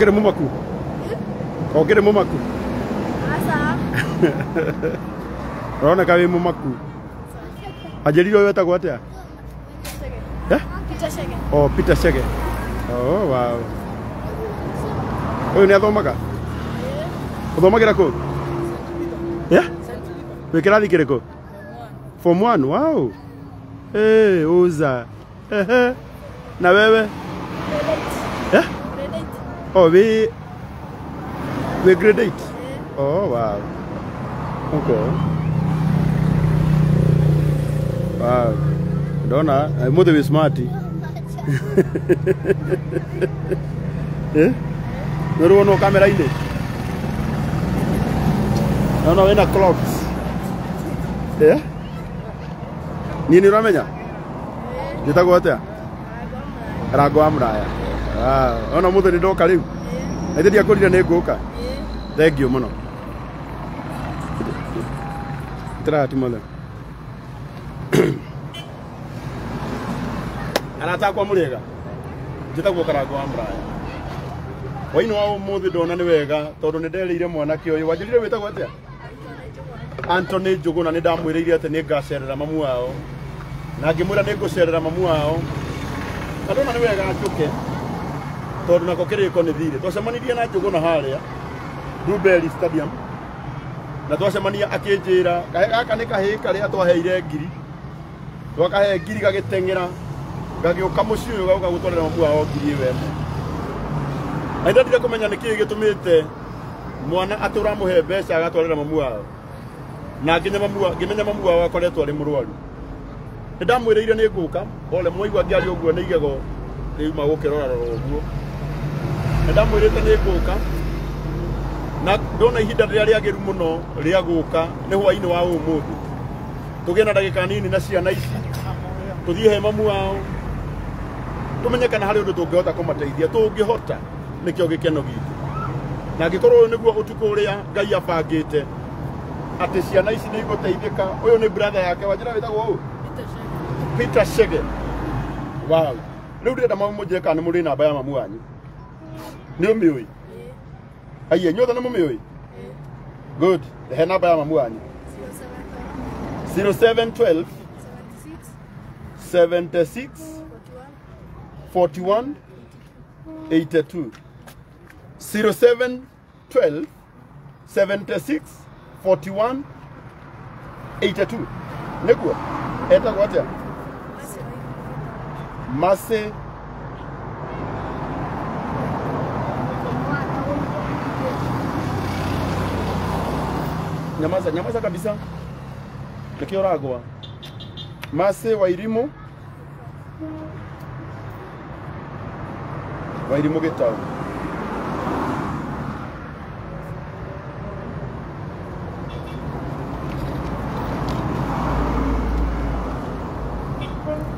Kokere mumaku. Kokere mumaku. Asa. Rona kawe mumaku. Ajeri yo wetagwo atia? Peter Chege. Oh, Peter Chege. Oh, wow. Oyo ni athomaga? Uthomagira ku? Yeah? Wekirathi kiriko? Form 1. Wow. Eh, uza. Na wewe? Yeah? Oh, we grade 8. Oh, wow. Okay. Wow. Dona, mother is smart. Eh? No camera ile. No, ina clocks. Eh? Nini ramenya? Jitagwo atia? Rago amraya. Ah, ona muthe ni ndoka riu. Aithidi akurire ni nguka. Thank you muno. Trati mole. Arata kwa murega. Jitagwo Karago amraya. Waino wa umuthi ndona ni wega tondu ni nderire mwanake uyu wanjirire witagwo atia? Anthony Njuguna ni ndamwiriire ati ni ngacerera mamu wao. Na ngimwira ni ngucerera mamu wao. Ndona ni wega acuke. Tondu nako kiriko ni thire. Twacemanirie na Njuguna haria Bluebell Stadium. Na twacemania akinjira gaka ni kahi karia twaheire ngiri. Twakahe ngiri gagitengera. Gagiuka muciĩ uyu gauka gutwarira mamu wao ngiri we. Aida ndire kumenya niki gitumite mwana atura muhe mbeca agatwarira mamu wao. Na ngimenya mamu wao akoretwo ari murwaru. Ndamwiriire ni nguka ole mwaigua ngiari uguo ni igego riuma gukirora uguo. Ndamwirite ni nguka na ndona ihinda riria riagiru muno ria guka ni hwaini wa umuthi. Tugie na ndagika nini na ciana ici. Tuthie he mamu wao. Tumenye kana hari undu tungihota kumateithia tungihota nikio gikeno gitu. Na gikorwo niguo utuku uria Ngai abangite ati ciana ici ni iguteithika. Uyu ni brother yake wajira witagwo u Peter Chege. Wow. Riu ndirenda mumujire kana ni muri namba ya mamu wanyu. Ni umiui? Aiye nyothe ni mumiui? Good. He namba ya mamu wanyu. 0712 76 41 82. 0712 76 41 82. Niguo etagwo atia? Mase nyamaza kabisa. Nikio ragwa Mase Wairimu Gitau.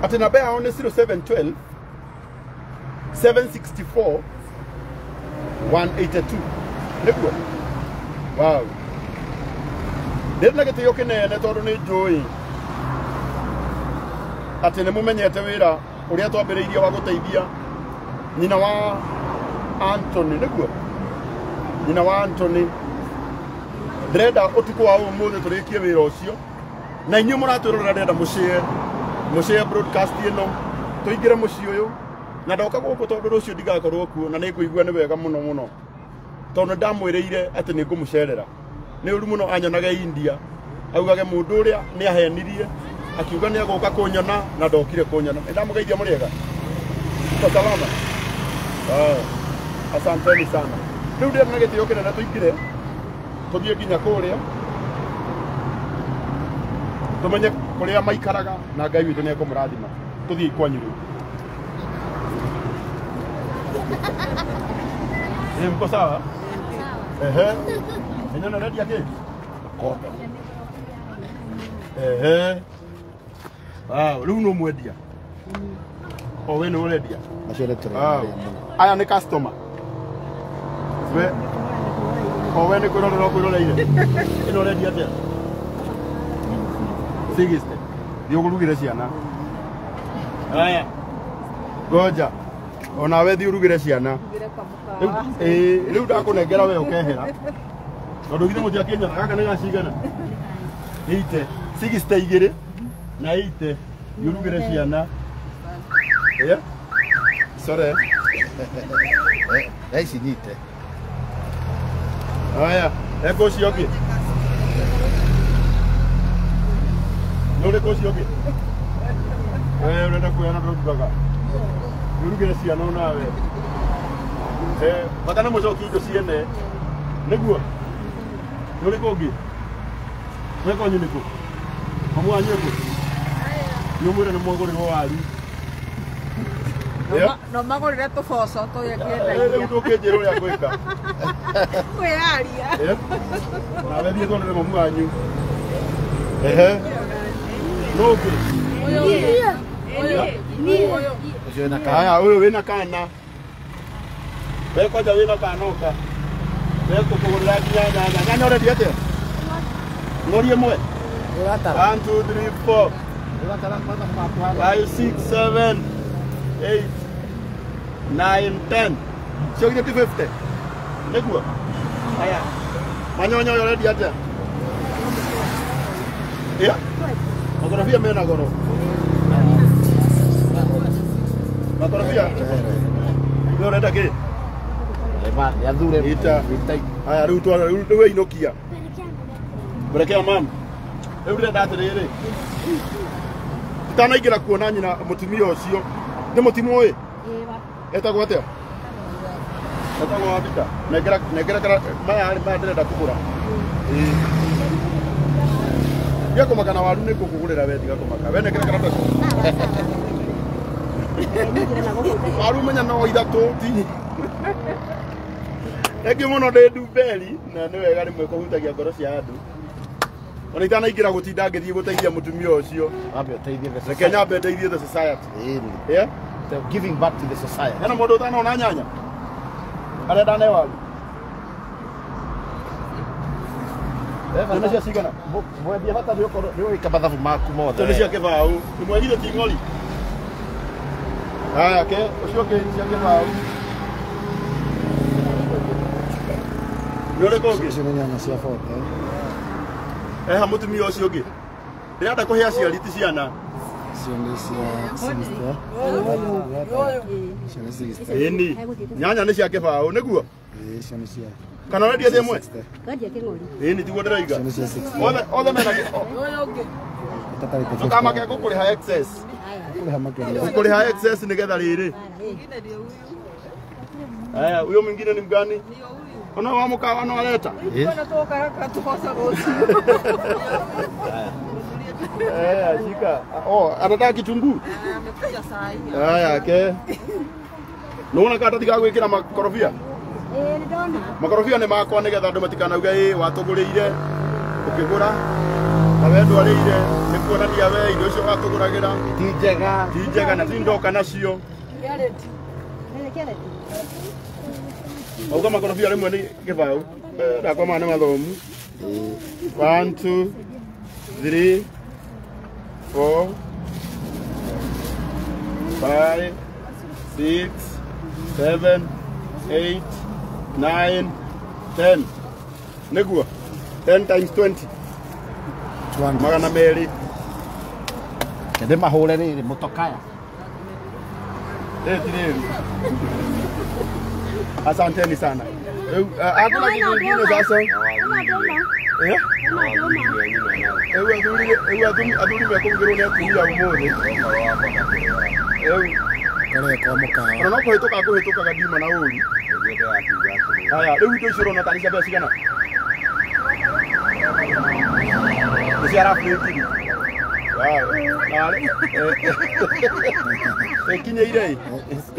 Ati namba yao ni 0712 764 182. Niguo? Wow. Ndina gitio kinene tondu ni njui ati ni mumenyete wira uria twambiriirie wa guteithia nyina wa Anthony. Niguo? Nyina wa Anthony. Ndrenda utuku wa umuthi turikie wira ucio na inyu muratwirora ndenda mushare broadcast ino tuingire muci uyu na ndoka guku tondu rucio ndigakorwo kuo na nikuigua ni wega muno tondu ndamwiriire ati ni ngumucerera ni uru muno anyonage India augage mundu uria ni ahenirie akiuga ni agoka kunyona na ndokire kunyona. Ndamugeithia muriega salama. Asanteni sana. Riu ndirenda na gitio kinene tuingire tuthie nginya kuria tumenye kuria maikaraga na Ngai witu ni ekumurathima. Tuthie kwanyu riu. Ni mko sawa? Ehe. Enyona ready yake? Kota. Ehe. Riu no mwendia. O we no urendia? Acere ture. Aya ni customer. We o we ni kwirorera ino urendia atia? 60. Ndio kurugire ciana. Aya. Goja. Ona we thi urugire ciana. Riu ndakunengera we ukehera. Tondu githe mutia Kenya gaka nĩ gacigana. 8 62 na 8 urugire ciana. Sorry. Ici nyite. Aya, eko cio ngĩ. Nĩ ũrĩkũ cio ngĩ? Ũrenda kuoyana ndũrugaga. Urugire ciana onawe. Bata nĩ mũcoki indo ciene. Nĩguo. Nĩ ũrĩkũ ũngĩ? We kwanyu nĩkũ? Mamu wanyu ĩkũ? Nĩ ũmwĩre nĩ mwagũrĩrwo waru. No magũrĩre tũboco tũrĩa kĩendagia. Rĩu ndũkĩnjĩra ũrĩa ngwĩka. Kwĩyaria. Nawe thiĩ twonere mamu wanyu. Nũ ũngĩ? Ũyũ wĩna kana. We kwanja wĩna kana ũka. We kũkũgũrĩra nginya nyanya. Nyanya ũrendia atĩa? Ng'ori ĩmwe? 1, 2, 3, 4 5, 6, 7, 8, 9, 10. Cio githĩ ti 50? Nĩguo? Aya. Manyonya ũyũ ũrendia atĩa? Makorobia mena goro. Makorobia? Nĩ ũrenda kĩ? Yathure ita. Aya rĩu inokia. Mwerekea mama. Rĩu ndĩrenda atĩrĩrĩ. Itanaingĩra kuona nyina mũtumia ũcio. Nĩ mũtimũĩ? Etagwo atĩa? Etagwo Abita. Nengera maya ndĩrenda kũgũra. Ndiga kũmaka na waru nĩ kũkũgũrĩra we ndiga kũmaka. We nengera karatathi. Waru menya no ithatũ ti. Eki mũno ndĩ Ndumberi na nĩ wega rĩmwe kũhutagia ngoro cia andũ. Ona itanaingĩra gũtinda ngĩthiĩ gũteithia mũtumia ũcio. Ambe uteithie the society. Reke nyambe ndeithie the society. Yeah? So giving back to the society. Hena mũndũ ũtanaona nyanya? Arenda ne waru? Nĩ cia cigana? Mwendia bata nĩ ũĩka mathabu maku mothe. Nĩ cia kĩbaũ. Nĩmwegire ti ng'ori? Aya ke ũcio ũngĩ cia kĩbaũ. Nĩ ũrĩkũ ũngĩ? Icio nĩ nyanya cia bote. Ha mũtumia ũcio ũngĩ. Ndĩrenda kũhe aciari ti ciana. Icio nĩ cia sister. Icio nĩ sister. Ĩni. Nyanya nĩ cia kĩbaũ nĩguo? Icio nĩ cia. Kana ũrendia thĩ ĩmwe? Ngandia kĩng'ori. Ĩni tiguo ndĩroiga. Icio nĩ cia 60. Othe mena Ũyũ ũngĩ. Ndũkamake gũkũrĩha excess. Gũkũrĩha excess nĩgetha rĩrĩ. Aya, huyo mwingine ni mgani? Ona wa mkawa no aleta. Shika. Oh, anataka kitunguu. Amekuja saa hii. Haya, ke. Nuona kata tiga gwikira makorobia? Ndona. Makorobia ni makwa nigetha andu matikanauga watugurire ukigura na we ndwarire ni kuonania we indo icio watuguragira ti njega na ti ndoka nacio. Auga makorobia rimwe ni gibau ndakoma nĩ mathomu. 1, 2, 3, 4, 5, 6, 7, 8, 9, 10. Nĩguo 10 times 20. Magana merĩ. Kende mahũre rĩrĩ mũtokaya. Asanteni sana. Hakuna kitu kingine sasa. Aduri mekũngĩrwo nĩ atumia ũmũthĩ. Kare kwa mũkawa. Ona no kũhĩtũkaga ndiuma na ũru. Haya, rĩu indo icio ũrona tarĩ cia mbeca cigana? Nĩ cia rafiki. Ikinyĩire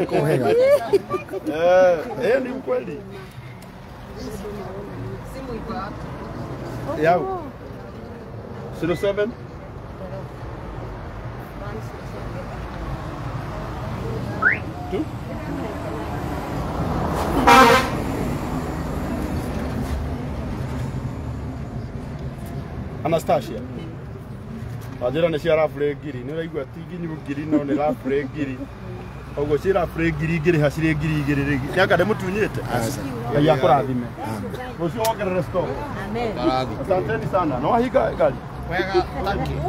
Kuhega. Ni ukweli. Simu iko hapa. Yao. 07 Anastasia. Ajira nĩ cia rafure ngiri. Nĩ ũraigua ti nginyu ngiri no nĩ rafure ngiri. Ogo cira free ngiri ha cire ngiri igiri nyaka ndemutunyite Ngai akurathime rucio wongerere stock Amen. asanteni sana no wahinga gari Wega, thank you.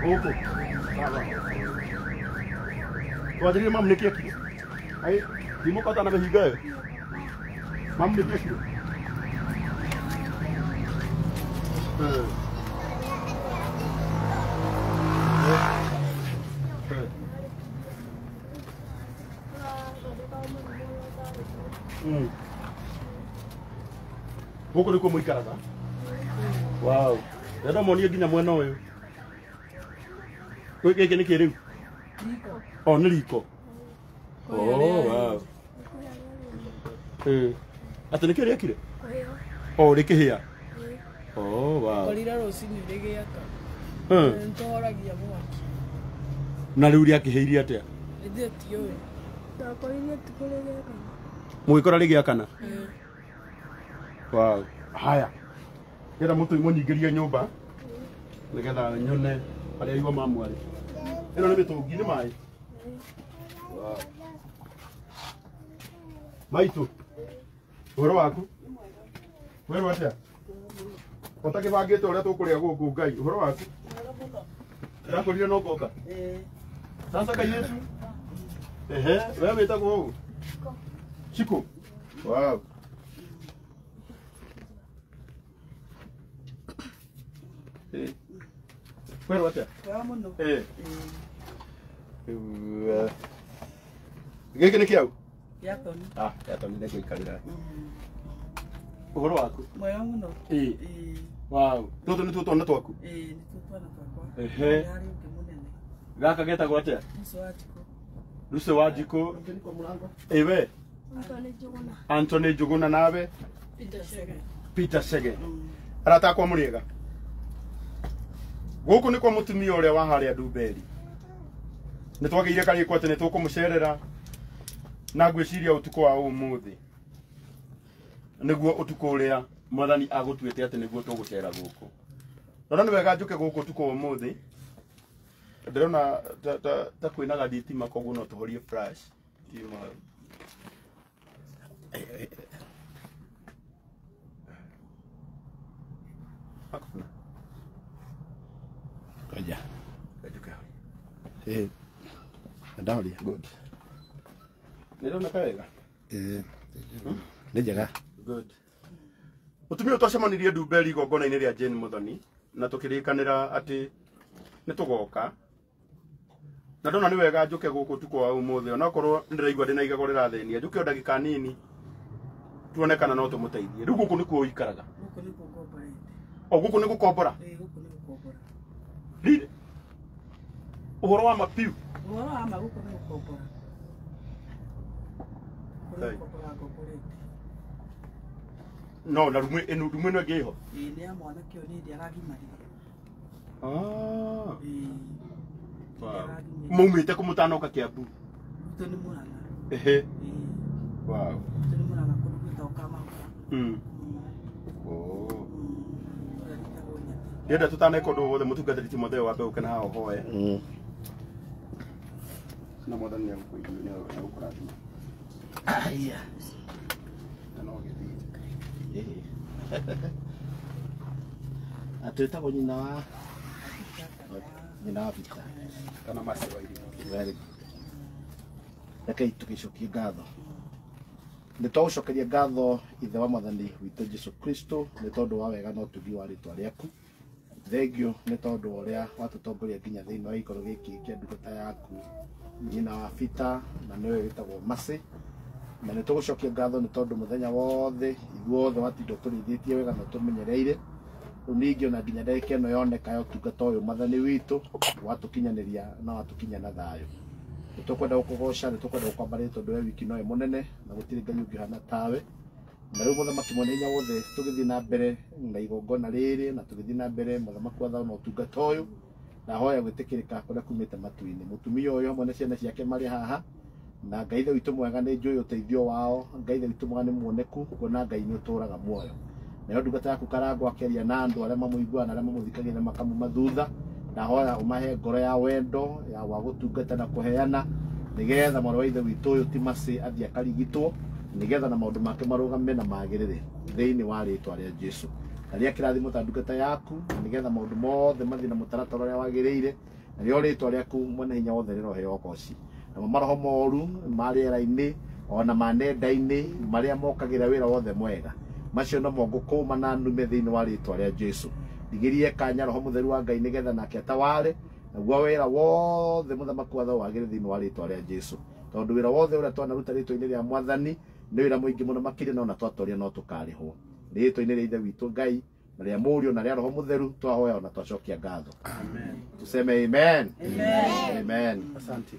Okay. Tuajirie mam nikia kile. Ai, dimo kota na behiga. Mam nikia kile. Huko ndiko muikaraga. Wow. Ndio monie ginya mwena uyu. Kwa giki ni kiriu. Oh, ni riko. Oh, wow. Ati ni kiri akire? Oh, rikihia. Oh, wow. Korira rucini rigiaka. Ntoragia mwaki. Na riu ri akiheirie atia? Ithe ti uyu. Ndakoririe tukurigiaka. Mugikora rigiakana? Wow. Haya. Kira mutu imunyigirie nyumba. Nigetha nyone aria igwa mamwari. Ino ni mitungi ni mai. Wow. Maitu. Uhoro waku? Wewe atia? Utakibangite uria tukuria guku Ngai. Uhoro waku? Ndakurire no goka. Sasa kai Yesu. Wewe wetagwo ugu? Chiko. Wow. Wewe atia? Kwa muno. Giki ni kiau? Yatoni. Yatoni nĩ gũikarĩra. Ũhoro waku? Mwega muno. Wow. Tũtũ nĩ twana twaku? Nĩ twana twakwa. Yarĩ ũngĩ mũnene. Gaka getagwo atĩa? Luce Wanjikũ. We? Anthony Njuguna nawe? Peter Chege. Arata akwa mũrĩega. Gũkũ nĩ kwa mũtumia ũrĩa wa harĩa Ndumberi. Nĩ twagĩire karĩko atĩ nĩ tũkũmũcerera na ngwĩciria ũtukũ wa ũmũthĩ nĩguo ũtukũ ũrĩa Mwathani agũtuĩte atĩ nĩguo tũgũcera gũkũ. Rora nĩ wega njũke gũkũ ũtukũ wa ũmũthĩ. Ndĩrona ta kwĩnaga thitima koguo no tũhorie flash. Kaja. Kajuka. Ndahoria. Good. Nĩrona kawega? Nĩ njega. Good. Mutumia twacemanirie Ndumberi igongona-inĩ rĩa Jane Muthoni na tũkĩrĩkanĩra atĩ nĩ tũgoka. Na ndona nĩ wega njũke gũkũ ũtukũ wa ũmũthĩ onakorwo ndĩraigua ndĩna igego rĩrathĩnia njũke o ndagĩka nini tuone kana no tũmũteithie. Rĩu gũkũ nĩkuo ũikaraga? Gũkũ nĩ gũkombora. O gũkũ nĩ gũkombora? Gũkũ nĩ gũkombora. Rĩrĩ? Ũhoro wa mapiu? Ũhoro wa ma gũkũ nĩ gũkombora. No, na rumu ĩno ĩngĩ ho? Nĩ ya mwanake ũyũ nĩ ndĩ aragimarire. Maumĩte kũmũtanoka Kĩambu? Gwitũ nĩ Mũrang'a. Wow. Gwitũ nĩ Mũrang'a kũndũ gwĩtagwo Kamauga. Ndĩrenda tũtaneka ũndũ wothe mũtungatĩri Timotheo wambe ũke na haha ũhoe. Na Mwathani nĩ agũkũrathima. Aya. Atwĩtagwo nyina wa Peter kana Mercy wa Iria. Very good. Rekei tũgĩcokie ngatho. Nĩ twagũcokeria ngatho Ithe wa Mwathani witũ Jesũ Kristo nĩ tondũ wa wega na ũtugi wa rĩĩtwa rĩaku. Thengio nĩ tondũ wa ũrĩa watũtongoria nginya thĩinĩ wa gĩikaro gĩkĩ kĩa ndungata yaku nyina wa Peter na nĩwe wĩtagwo Mercy. Na nĩ tũgũcokia ngatho nĩ tondũ mũthenya wothe ithuothe watinda tũrĩithĩtie wega na tũmenyereire. Rĩu ningĩ ona nginya ndagĩka ĩno yoneka ya ũtungata ũyũ Mwathani witũ watũkinyanĩria na watũkinya na thayũ. Nĩ tũkwenda gũkũgoca, nĩ tũkwenda gũkwamba rĩĩtwa tondũ we wiki nowe mũnene na gũtirĩ Ngai ũngĩ ũhana tawe. Na rĩu mũthamaki mwene hinya wothe tũgĩthiĩ na mbere na igongona rĩrĩ na tũgĩthiĩ na mbere mũthamaki wa thayũ na ũtungata ũyũ ndahoya gwitikirika kuria kumite matu-ini mutumia uyu hamwe na ciana ciake mari haha na Ngai ithe witũ mwega nĩ njũĩ ũteithio wao Ngai ithe witũ mwega nĩ muoneku kuona Ngai nĩ ũtũraga muoyo nayo ndungata yaku Karangũ akeria na andũ arĩa mamũiguana arĩa mamũthikagĩrĩria makamuma thutha ndahoya ũmahe ngoro ya wendo ya wa gũtungata na kũheana nigetha mwana wa ithe witũ ũyũ ti Mercy athiĩ akarigitwo nigetha na maũndũ make marũgame na magĩrĩre thĩinĩ wa rĩĩtwa rĩa Jesũ karia kĩrathimo ta ndungata yaku nigetha maũndũ mothe mathiĩ na mũtaratara ũrĩa wagĩrĩire na rĩo rĩĩtwa rĩaku mwene hinya wothe rĩroheo koci na maroho moru marĩera-inĩ ona manenda-inĩ marĩa mokagĩra wĩra wothe mwega macio no ngũkũma na ndume thĩinĩ wa rĩĩtwa rĩa Jesũ ndigĩrie kanya roho mũtheru wa Ngai nigetha nake ataware naguo wĩra wothe mũthamaki watho wagĩrĩre thĩinĩ wa rĩĩtwa rĩa Jesũ tondũ wĩra wothe ũrĩa twanaruta rĩĩtwa-inĩ rĩa Mwathani nĩ wĩra mũingĩ mũno makĩria na ona twatoria no tũkarĩhwo rĩĩtwa-inĩ rĩa ithe witũ Ngai na rĩa mũriũ na rĩa roho mũtheru twahoya ona twacokia ngatho amen tuseme amen amen amen Asante.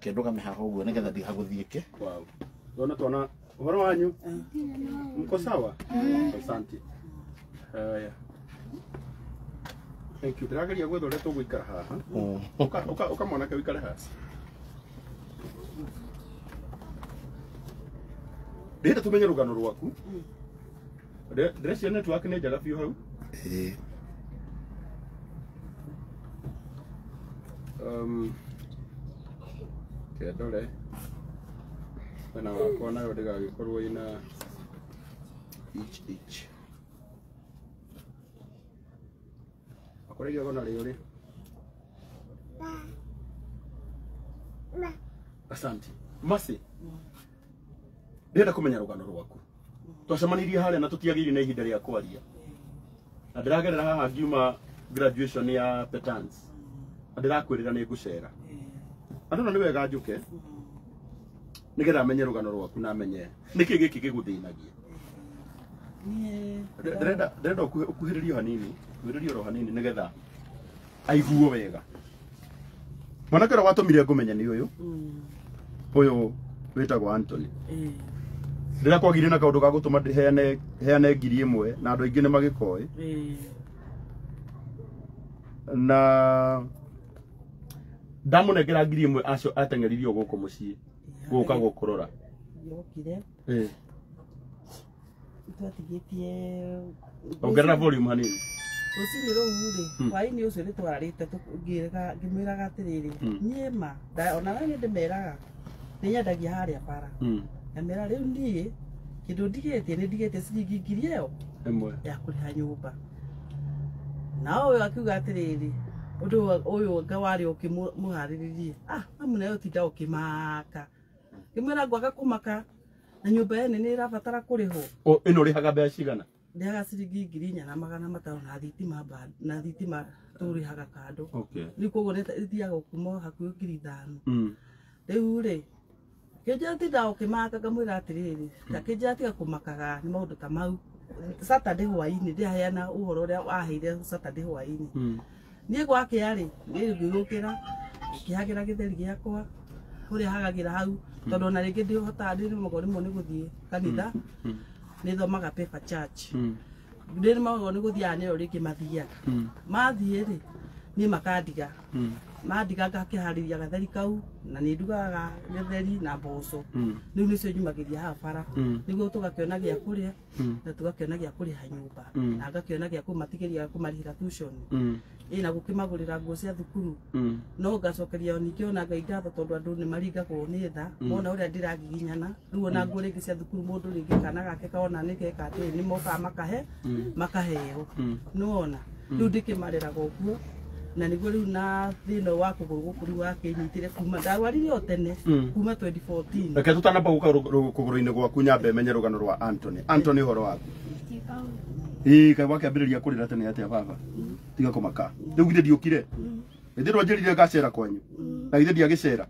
Kĩndũ kamehaha ũguo nĩgetha ndigagũthiĩke Wow. Dona twana uhoro wanyu? Mko sawa? Asante. Haya. Thank you. Ndĩrageria gwetha ũrĩa tũgũikara haha. Ũka mwanake wĩikare haha. Ndĩrenda tũmenye rũgano rwaku. Ndĩreciria network nĩ njega biũ hau. Kendore wena wakwa nayo ndĩgagĩkorwo ina each akoregia gona rĩũrĩ. Asante. Mercy. Ndĩrenda kũmenya rũgano rwaku. Twacemanirie harĩa na tũtiagĩire na ihinda rĩa kwaria. Na ndĩragerera haha ngiuma graduation ya Petans. Na ndĩrakwĩrĩra nĩ ngũcera. Andũ nĩ wega njũke. Nigetha amenye rũgano rwaku na amenye nĩkĩ gĩkĩ gĩgũthĩnagia. Ndĩrenda ũkuhĩrĩrio hanini, ũkuhĩrĩrio ro hanini nigetha aiguo wega. Mwanake ũrĩa watũmire ngũmenya nĩ ũyũ. Ũyũ wĩtagwo Anthony. Ndĩra kwagire na kaũndũ ga gũtũma heane 1,000 na andũ aingĩ nĩ magĩkoĩ. Na ndamũnengera 1,000 acio ateng'eririo gũkũ mũciĩ gũka gũkũrora. Yokire. Twatigitie ongerera volume hanini. Rũcinĩ rũu rĩ hwaĩ-inĩ ũcio nĩ twarĩte ngĩmwĩraga atĩrĩrĩ niĩ ma ona we nĩ ndĩmeraga nĩ nyendagia harĩa bara na mera rĩu niĩ kĩndũ ndigĩtie nĩ ndigĩtie ciringi 1,000 ĩmwe ya kũrĩha nyũmba na ũyũ akiuga atĩrĩrĩ ũndũ ũyũ nga warĩ ũkĩmũharĩrĩrie amu nayo tinda ũkĩmaka ngĩmwĩra ngwaga kũmaka na nyũmba ene nĩ ĩrabatara kũrĩhwo ĩno ũrĩhaga mbeca cigana? Ndĩhaga ciringi 4,500 na thitima tũrĩhaga kando. Rĩu koguo nĩthiaga kuma hakuhĩ 5,000. Rĩu rĩ kĩnjĩra tinda ũkĩmaka ngamwĩra atĩrĩrĩ ta kĩnjĩra tiga kũmakaga nĩ maũndũ ta mau. Saturday hwaĩ-inĩ ndĩraheana ũhoro ũrĩa waheire Saturday hwaĩ-inĩ. Niĩ gwakĩa rĩ niĩ ngĩgũkĩra ngĩhagĩra gĩtheri gĩakwa kũrĩa hagagĩra hau tondũ ona rĩngĩ ndĩhotaga ndĩrĩmagwo rĩmwe nĩ gũthiĩ kanitha nĩ thomaga paper church ndĩrĩmagwo nĩ gũthiaga nĩyo rĩngĩ mathiaga mathiĩ rĩ niĩ makandiga mandiga ngakĩharĩria gatheri kau na nĩ ndugaga gĩtheri na mboco rĩu nĩcio nyumagĩria haha bara nĩguo tũgakĩona gĩa kũrĩa na tũgakĩona gĩa kũrĩha nyũmba na ngakĩona gĩa kũmatigĩria kũmarĩhĩra tuition na gũkĩmagũrĩra nguo cia thukuru no ngacokeria ningĩ ona Ngai ngatho tondũ andũ nĩ maringagwo nĩ tha mona ũrĩa ndĩragiginyana rĩu ona nguo rĩngĩ cia thukuru mũndũ rĩngĩ kana gake kaona nĩ geka atĩ nĩ mokaga makaheo nĩwona rĩu ndĩkĩmareraga ũguo na nĩguo rĩu na thĩna wa kũgũrũ gũkũ rĩu wakĩnyitire kuma ndarwarire o tene kuma 2014. Reke tũtanamba gũka kũgũrũ-inĩ gwaku nyambe menye rũgano rwa Anthony. Anthony ũhoro waku? Kaĩ wakĩambĩrĩria kũrĩra tene atĩa baba? Tiga kũmaka. Rĩu githĩ ndiũkire? Ĩndĩ rwanjĩrire ngacera kwanyu. Na githĩ ndiagĩcera?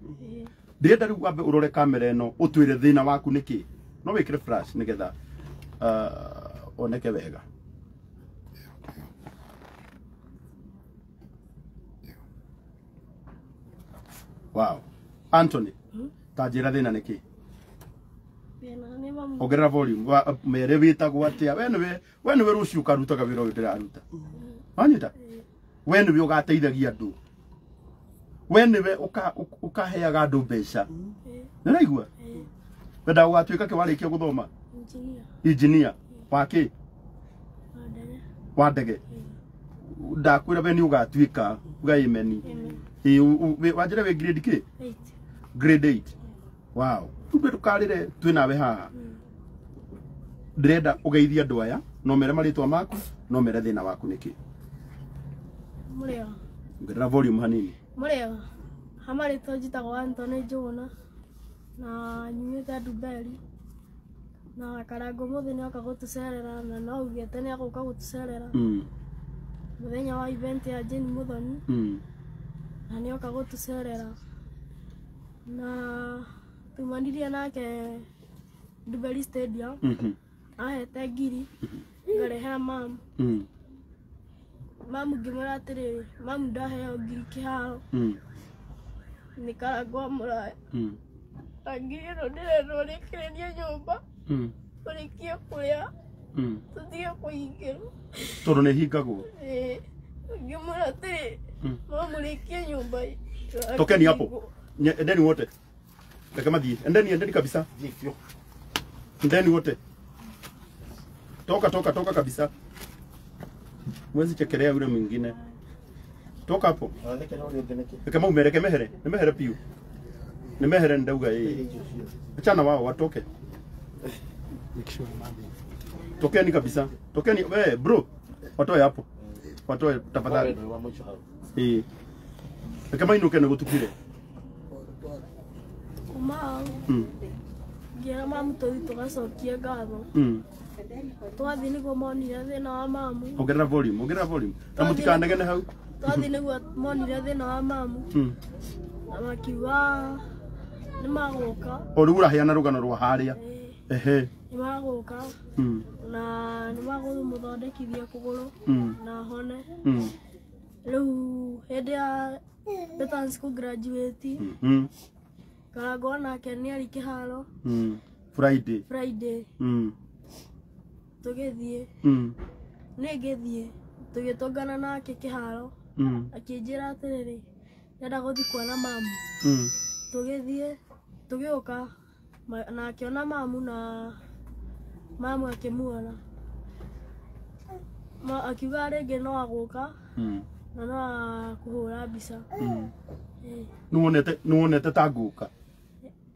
Ndĩrenda rĩu wambe ũrore kamera ĩno ũtwĩre thĩna waku nĩkĩ? No wĩkĩre flash nĩgetha oneke wega. Wow. Anthony. Tajira thĩna nĩkĩ? Ongerera volume. Mere wĩtagwo atĩa? We nĩwe rũciũ ũkarutaga wĩra ũyũ ndĩraruta. Wanyita? We niwe ugateithagia andu. We niwe ukaheaga andu mbeca. Niraigua? Wenda ugatuika ki warikia guthoma? Engineer. Waki? Wa ndege. Ndakwira we ni ugatuika gaimeni. Wajira we grade ki? 8. Grade 8. Wow. Tube tukarire twinawe haha. Ndrenda ugeithia andu aya, no mere maritwa maku, no mere thina waku niki. Murega. Ngira volume hanini. Murega. Hamari tojitagwo Anthony Njuguna na nyumite Nduberi. Na Karango muthenya nioka gutucerera na no ugete ni aguka gutucerera. Muthenya wa event ya Jane Muthoni. Na nioka gutucerera. Na tumanirie nake Nduberi Stadium. Ahete ngiri. Ngarehe mam. Mamu ngimwira atiriri, mamu ndaheo ngiri kiharo. Ni Karango Muraya. Ngiri ĩno ndĩrenda ũrĩkĩrĩrie nyũmba. Ũrĩkie kũrĩa. Tũtige kũhingĩrwo. Tondũ nĩ hingagwo. Ngĩmwĩra atĩrĩ, mamu rĩkie nyũmba. Tokeni hapo. Endeni wote. Reke mathie. Endeni kabisa. Endeni wote. Toka kabisa. Mwezi chekelea yule mwingine. Toka hapo. Kama umereke mehere, nimehere piu. Nimehere ndauga yeye. Achana wao watoke. Tokeni kabisa. Tokeni we bro. Watoe hapo. Watoe tafadhali. Kama inuke na gutukire. Kuma. Ngira mamu tugacokia ngatho. Twathi niguo monire thina wa mamu. Ongerera volume. Na mutikanegene hau. Twathi niguo monire thina wa mamu. Na makiuga ni magoka. Orugura heana rugano rwa haria. Ehe. Ni magoka. Na ni magumuthondekithia kuguru na hone. Riu hindi ya Betans ku graduate. Karango nake ni ari kiharo. Friday. Tugithie. Ni ngithie. Tugitongana nake kiharo. Akinjira atiriri. Ndenda guthi kuona mamu. Tugithie. Tugioka. Na akiona mamu na mamu akimuona. Akiuga ringi no aguka. Na no kuhura mbica. Nuonete ta nguka.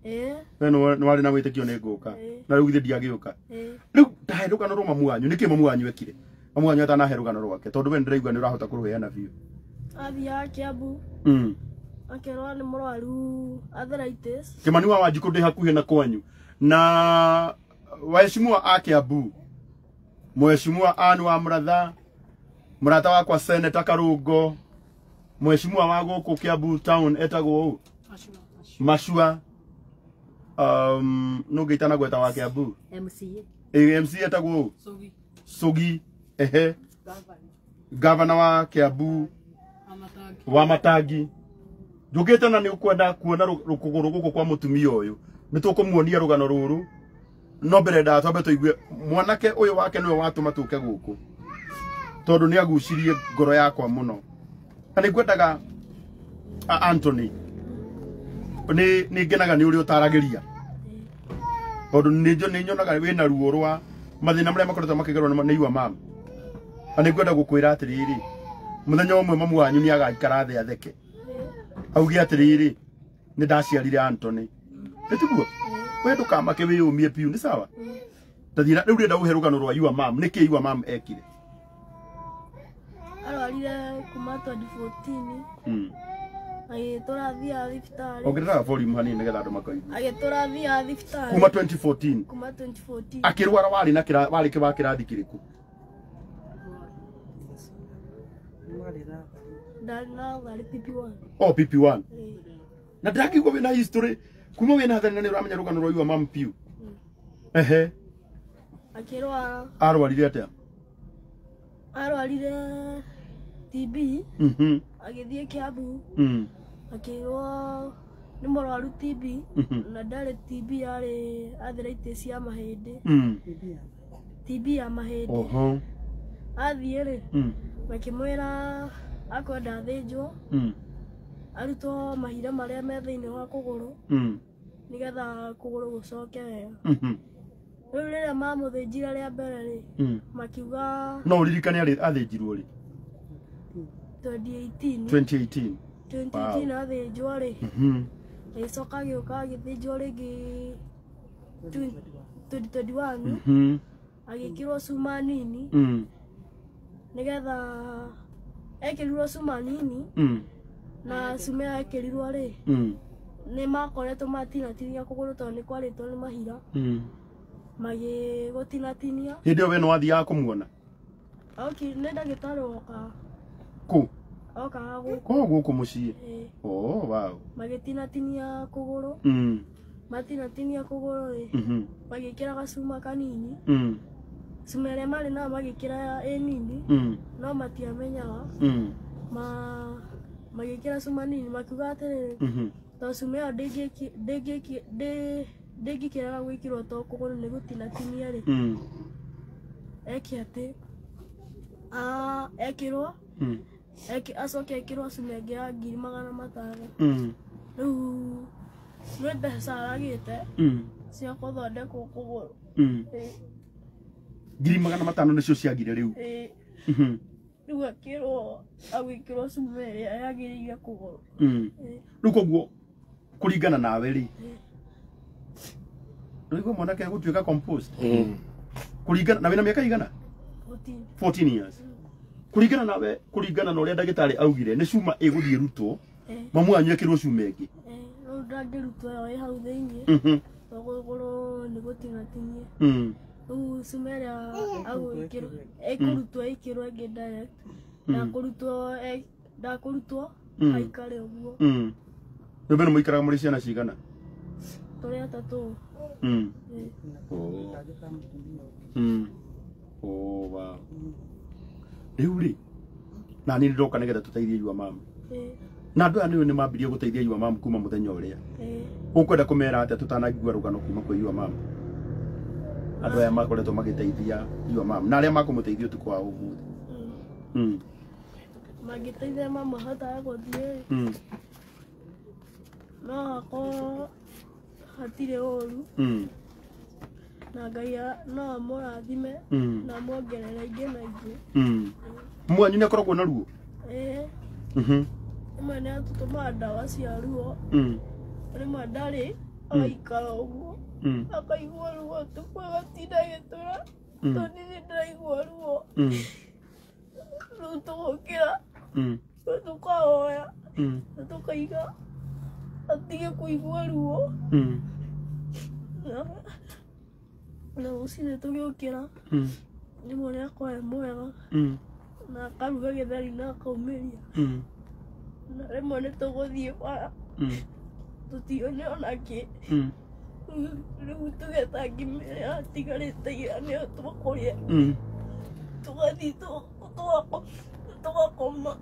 We no wari na witikio ni nguka. Na riu githie ndiagiuka. Riu ndahe rugano rwa mamu wanyu niki mamu wanyu ekire. Mamu wanyu atanahe rugano rwake tondu we ndiraigua ni urahota kuruheana biu. Athia Kiambu. Akerwa ni murwaru arthritis. Kimani wa Wanjiku ndi hakuhi na kwanyu. Na waheshimiwa a Kiambu. Mheshimiwa Anne wa Muratha. Murata wakwa Senator Karungo. Mheshimiwa wa guku Kiambu town etagwo Mashua. No gitana gweta wa Kiambu. MC etagwo Sogi. Ehe. Governor wa Kiambu. Wa Matagi. Njugite na ni ukwenda kuona rukuguru guku kwa mutumia uyu. Nitukumuonia rugano ruru. No mbere nda twambe tuigue mwanake uyu wake niwe watuma tuke guku. Tondu ni agucirie ngoro yakwa muno. Na ni ngwendaga Anthony. Ni ngenaga ni uri utaragiria. Tondu ni nyonaga wina ruo rwa mathina maria makoretwo makigerwo ni iwa mama. Na ni ngwenda gukwira atiriri. Muthenya umwe mamu wanyu ni agaikara thi atheke. Augi atiriri ni ndaciarire Anthony. Etiguo. We ndukamake wiyumie piu ni sawa. Tathira riu ndenda uhe rugano rwa iwa mam niki iwa mam ekire. Arwarire kuma 2014. Agiturathia thibitari. Ongerera volume hanini nigetha andu makoigua. Agiturathia thibitari. Kuma 2014. Kuma 2014. Akirwara wari kirathi kiriku. Dana wali PP1. Oh PP1. Na ndakigwa wina history. Kuma wina thana ni uramenya rugano rwa iwa mam piu. Ehe. Akirwara. Arwarire atia? Arwarire TB. Agithie Kiambu. Akirwo ni murwaru TB na ndare TB yari arthritis ya mahindi. TB ya mahindi. Athie ri makimwira akwenda thĩnjwo arutwo mahira marĩa me thĩinĩ wa kũgũrũ nigetha kũgũrũ gũcoke wega. Rĩu rĩrĩa mamũthĩnjire rĩa mbere rĩ makiuga no uririkane athĩnjirwo rĩ 2018 athĩnjwo rĩ agĩcoka agĩũka agĩthĩnjwo rĩngĩ 2021 agĩkĩrwo cuma nini nigetha ekĩrirwo cuma nini na cuma ĩyo ekĩrirwo rĩ nĩ makoretwo matinatinia kũgũrũ tondũ nĩ kwarĩtwo nĩ mahira magĩgũtinatinia. Hĩndĩ ĩyo we nĩ wathiaga kũmuona? Nĩ ndagĩtarĩ woka kũ okaga gũkũ gũkũ mũciĩ? Wow. Magĩtinatinia kũgũrũ matinatinia kũgũrũ rĩ magĩkĩra gacuma kanini cuma ĩrĩa marĩ nayo magĩkĩra ĩ nini no matiamenyaga magĩkĩra cuma nini makiuga atĩrĩrĩ tondũ cuma ĩyo ndĩngĩkĩraga gwĩkĩrwo to kũgũrũ nĩ gũtinatinia rĩ eke atĩ ekĩrwo acoke ekĩrwo cuma ĩngĩ ya 500,000. Rĩu nĩ mbeca aragĩte cia gũthondekwo kũgũrũ 500,000 nĩcio ciagire rĩu? Rĩu akĩrwo agwĩkĩrwo cuma ĩrĩa yagĩrĩire kũgũrũ. Rĩu koguo kũringana nawe rĩ rĩu mwanake agũtuĩka compost kũringana na wĩna mĩaka igana? 14 years. Kũringana nawe kũringana na ũrĩa ndagĩtarĩ augire nĩ cuma ĩgũthiĩ rutwo mamuanyu ĩkĩrwo cuma ĩngĩ? Rĩu ndangĩrutwo ĩyo ĩ hau thĩinĩ tondũ kũgũrũ nĩ gũtinatinie. Rĩu cuma ĩrĩa ĩkũrutwo ĩkĩrwo ĩngĩ direct ndakũrutwo aikare ũguo. Rĩu nĩ mũikaraga mũrĩ ciana cigana? Tũrĩ atatũ. Wow. Rĩu rĩ na niĩ ndoka nĩgetha tũteithie Yua Mama na andũ aya nĩ mambirie gũteithia Yua Mama kuma mũthenya ũrĩa ũkwenda kũmera atĩa tũtanagua rũgano kuma kwĩ Yua Mama andũ aya makoretwo magĩteithia Yua Mama na arĩa makũmũteithia ũtukũ wa ũmũthĩ magĩteithia mama hotaga gũthiĩ no hakorwo hatirĩ ũru na Ngai no amũrathime na amwongerere ingĩ na ingĩ. Mwanyu nĩ akoragwo na ruo? Rĩmwe nĩ atũtũmaga ndawa cia ruo rĩmwe ndarĩ agaikara ũguo akaigua ruo ũtukũ agatinda agĩtũra tondũ nĩ ndĩraigua ruo. Rĩu tũgũkĩra tũkahoya tũkaiga atige kũigua ruo na rũciinĩ tũgĩũkĩra rĩmwe nĩ akoragwo mwega na akaruga gĩtheri na akaumĩria na rĩmwe nĩ tũgũthiĩ bara tũtione ona kĩ rĩu tũgeta ngimĩrĩa atigarĩte ira nĩyo tũkũrĩa tũgathiĩ tũgakoma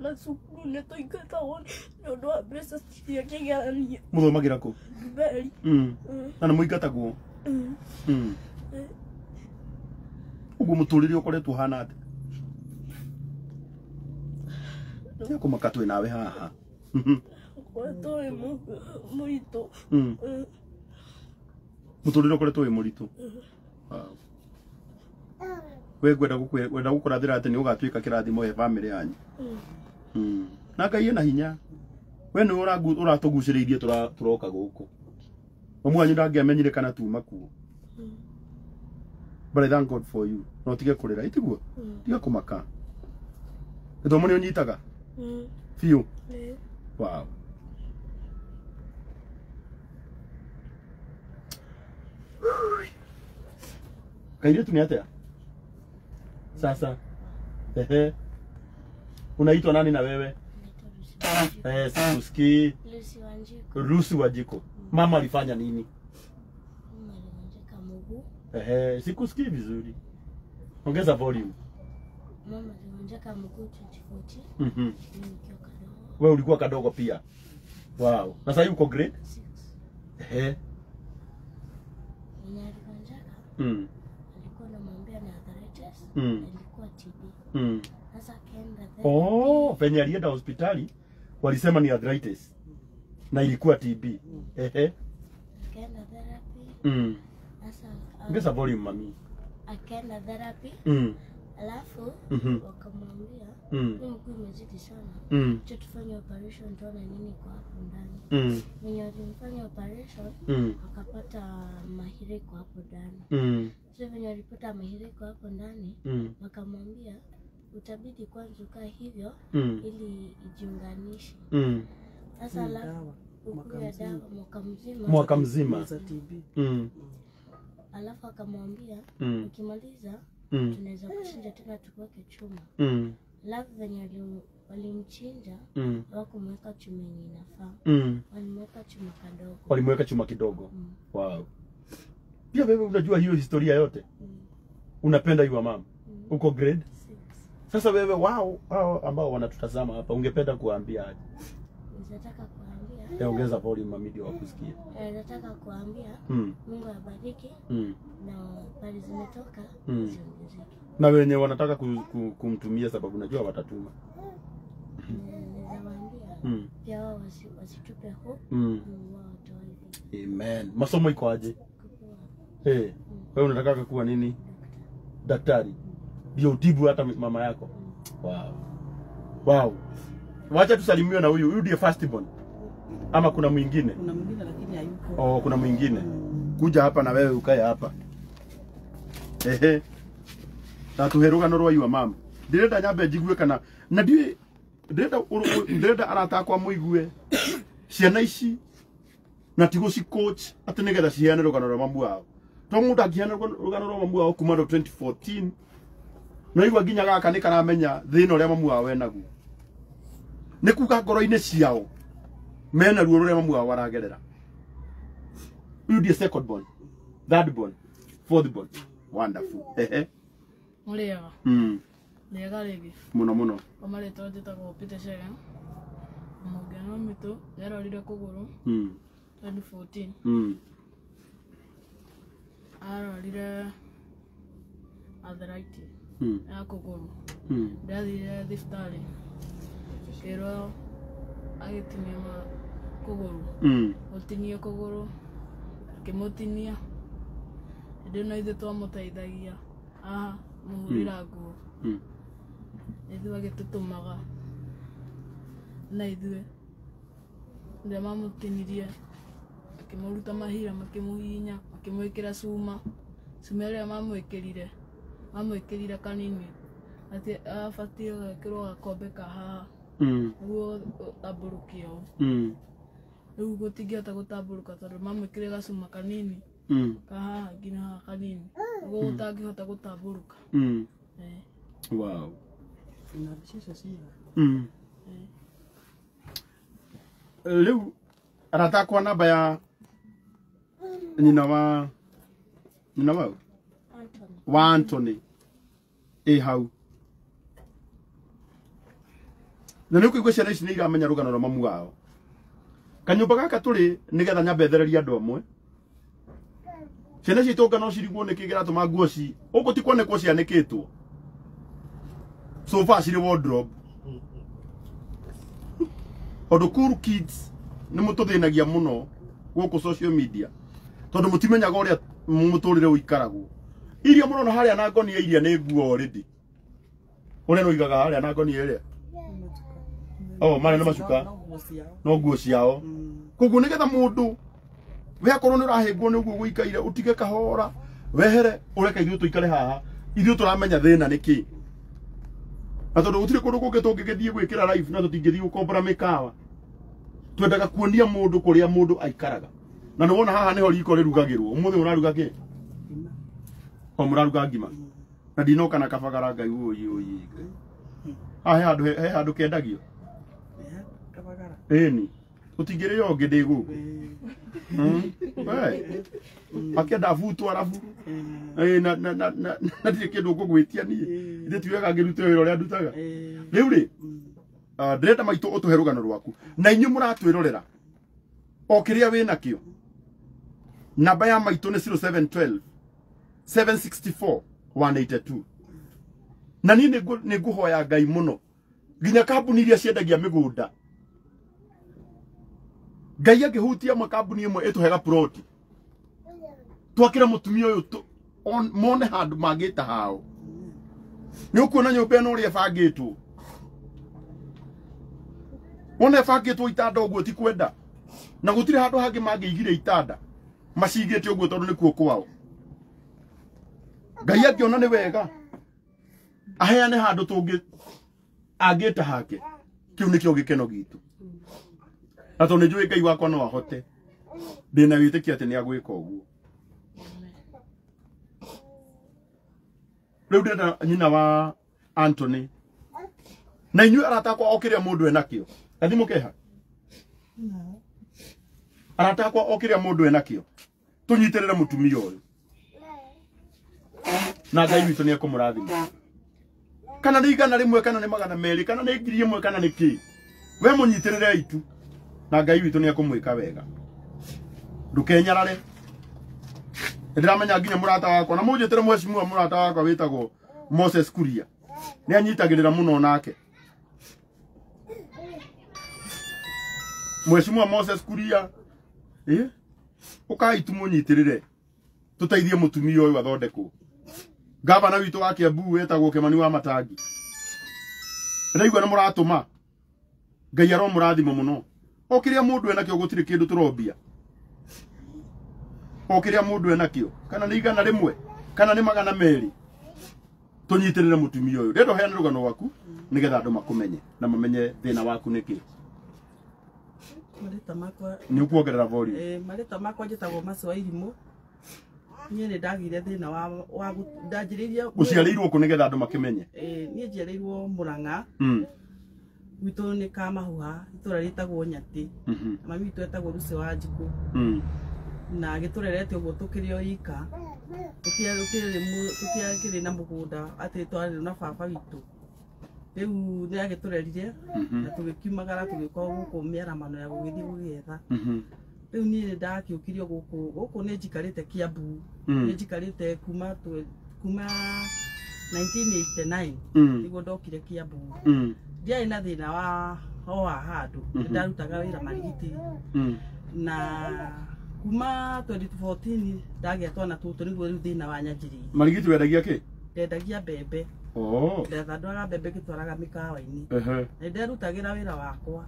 na cukuru nĩ tũingatagwo nĩ ũndũ wa mbeca cia kĩgeranio. Mũthomagĩra kũ? Mberi. Na nĩ mũingatagwo? Ũguo mũtũrĩre ũkoretwo ũhana atĩa? Nĩ kũmaka twĩ nawe haha. Ũkoretwo wĩ mũritũ. Mũtũrĩre ũkoretwo wĩ mũritũ? We gwenda gũkũrathĩra atĩ nĩ ũgatuĩka kĩrathimo he bamĩrĩ yanyu? Na Ngai ena hinya. We nĩ ũratũgucĩrĩirie tũroka gũkũ. Mwanyu ndangĩamenyire kana tuma kuo. But I thank God for you. No tige kũrĩra itiguo? Tiga kũmaka. Gĩthomo nĩ ũnyitaga? Biũ? Wow. Kairitu nĩ atĩa? Sasa. Unaitwa nani na wewe? Sikusikii. Lucy Wanjiku. Mama alifanya nini? Sikusikii vizuri. Ongeza volume. Mama alivunjika mguu 2014. Wewe ulikuwa kadogo pia? Wow. Na sasa uko grade 6. Alivunjika. Alikuwa anamwambia ni arthritis Mm. na ilikuwa TB. Sasa akaenda therapy. Oh, venye alienda hospitali walisema ni arthritis na ilikuwa TB. Ehe. Akaenda therapy. Sasa Ongeza volume mami. akaenda therapy. Alafu wakamwambia mguu umezidi sana. Acha tufanye operation tuone nini kwa hapo ndani. Mwenye alimfanya operation akapata mahiriko hapo ndani. Sasa venye alipata mahiriko hapo ndani wakamwambia utabidi kwanza ukae hivyo ili ijiunganishe. Sasa alafu ukuya dawa mwaka mzima. Za TB. Alafu akamwambia ukimaliza tunaweza kuchinja tena tuweke chuma. Alafu venye walimchinja hawakumweka chuma yenye inafaa. Walimweka chuma kadogo. Walimweka chuma kidogo. Wow. Pia wewe unajua hiyo historia yote. Unapenda your mom. Uko grade 6. Sasa wewe wao ambao wanatutazama hapa ungependa kuambia aje? Nataka kuambia. Ongeza volume mami ndio wakusikie. Nataka kuambia Mungu abariki na pale zimetoka ziongezeke. Na wenye wanataka kumtumia sababu najua watatuma. Nawaambia pia wao wasitupe hope. Mungu wao atoe. Amen. Masomo iko aje? Wewe unataka kuwa nini? Daktari. Ndio utibu hata mama yako. Wow. Wow. Wacha tusalimiwe na huyu. Huyu ndiye first born. Ama kuna mwingine? Kuna mwingine lakini hayuko. Oh, kuna mwingine. Kuja hapa na wewe ukae hapa. Ehe. Na tuheruka no rwa mama. Ndirenda nyambe njigwe kana na ndiwe ndirenda arata kwa muigue. Ciana ici na tigo ci coach ati nigetha ciane rugano rwa mamu wao. To mundu akiana rugano rwa mamu wao kuma 2014. No igwa nginya gaka ni karamenya thina uria mamu wao enaguo. Ni kuga ngoro-ini ciao mena ruo ruria mamu wao waragerera. Uyu ndiye second born, third born, fourth born. Wonderful. Ehe. Muriaga. Nega rigi. Muno. Omarito njitagwo Peter Chege. Mugeno mitu yarorire kuguru. 2014. Arorire arthritis. Ya kuguru. Ndathire thibitarĩ. Kero agitinia kuguru. Gutinia kuguru. Akimutinia. Ndino ithe twamuteithagia. Muhurira nguo. Ithuĩ agĩtũtũmaga na ithuĩ ndio mamũtinirie akĩmũruta mahira makĩmũhinya akĩmwĩkĩra cuma ĩrĩa mamwĩkĩrire kanini atĩ abatie gwĩkĩrwo gakombe ka haha nĩguo tambũrũkie ũũ rĩu gũtingĩhota gũtambũrũka tondũ mamwĩkĩrire gacuma kanini ka haha nginya haha kanini nĩguo gũtangĩhota gũtambũrũka. Wow. Leo anataka kwa namba ya nyina wao Anthony hau na nä å kå igua ciana ici nä iramenya rå gano rwa mamu wao kanyumba gaka tå rä nä getha nyambethereria andå amwe ciana citå ngano cirigwo nä kä gä ratå ma nguo ci å gå ti kuonekwo cianä kä two sofa cirä wardrobe Odo cool kids nä må tå thä nagia må no gå social media tondå må timenyaga å rä a må tå rä re å ikaragwo iria må rona harä a na ngonia iria nä nguo already å rä no igaga harä a na ngonia ä rä a marä na macuka no nguo ciao koguo nä getha må ndå we akorwo nä å rahä ngwo nä å guo gå ikaire å tige kahora wehere å reka ithuä tå ikare haha ithuä tå ramenya thä na nä kä na tondå gå tirä kå ndå kå ngä tå ngä gä thiä gwä kä ra life na tå tingä thiä gå kombora mä kawa twendaga kuonia må ndå kå rä a må ndå aikaraga na nä wona haha nä ho riko rä rugagä rwo må thä å raruga kä må raruga ngima na ndinoka na kabagara ngai haha he handå kendagio ni å tingä rä o ngä ndä gå akenda butu arabu na ndirä kä ndå ngå gwä tia niä ithe tiwega ngä rute wä ra å rä a ndutaga rä u rä ndärenda maitå å tå he rå gano rwaku na inyuä må ratwä rorera o kä rä a wä nakä o namba ya maitå nä 0712 764 182 na ni nguhoya Ngai muno nginya kambuni iria ciendagia migunda Ngai angihutia makambuni imwe ituhega plot twakira mutumia uyu mone handu magita hao ni ukuona nyumba ino uri ebangitwo one ebangitwo itanda uguo ti kwenda na gutire handu hangi mangiigire itanda macigite uguo tondu ni kuo kwao Ngai angiona ni wega aheane handu tungi agita hake kiu nikio gikeno gitu ato ni njui Ngai wakwa no ahote ndina witikia ati ni agwika uguo riu ndenda nyina wa Anthony na inyu aratakwa okiria mundu enakio athimu keha aratakwa okiria mundu enakio tunyitirire mutumia uyu na Ngai witu ni akumurathima kana ni igana rimwe kana ni magana meri kana ni ngiri imwe kana ni ki we munyitirire itu na Ngai witu ni akumwika wega ndukenyarare ndiramenya nginya murata wakwa na munjitire mweshimua murata wakwa witagwo Moses Kuria ni anyitagirira muno nake mweshimua Moses Kuria ukai tumunyitirire tutaithie mutumia uyu athondekwo gavana witu wa Kiambu wetagwo Kimani wa Matangi ndaigua na muratuma Ngai aro murathimo muno okiria mundu enakio gutire kindu turobia okiria mundu enakio kana ni igana rimwe kana ni magana meri tunyitirire mutumia uyu rendo heana rugano rwaku nigetha andu makumenye na mamenye thina waku niki marita makwa ni ukuongerera volume marita makwa njitagwo Macwa Irimũ nie ni ndagire thina wa ndanjiriria uciarirwo ku nigetha andu makimenye nie njiarirwo Murang'a witu ni Kamahuha itura ritagwo Nyati mami witu etagwo Lucy wa Njiku na giturerete uguo tukirio ika tukiakire na mugunda ati twari na baba witu riu ni agiturerire na tugikiumagara tugikora guku miaramano ya gugithii gugietha riu ni ndakiukirio guku ni njikarite Kiambu ni njikarite kuma 1989 niguo ndokire Kiambu ndiari na thina wa handu ndarutaga wira marigiti na kuma 2014 ndagia twana tutu niguo riu thina wa nyanjiri marigiti wendagia ki ndendagia mbembe ndethandwaga mbembe gitwaraga mikawa-ini na nderutagira wira wakwa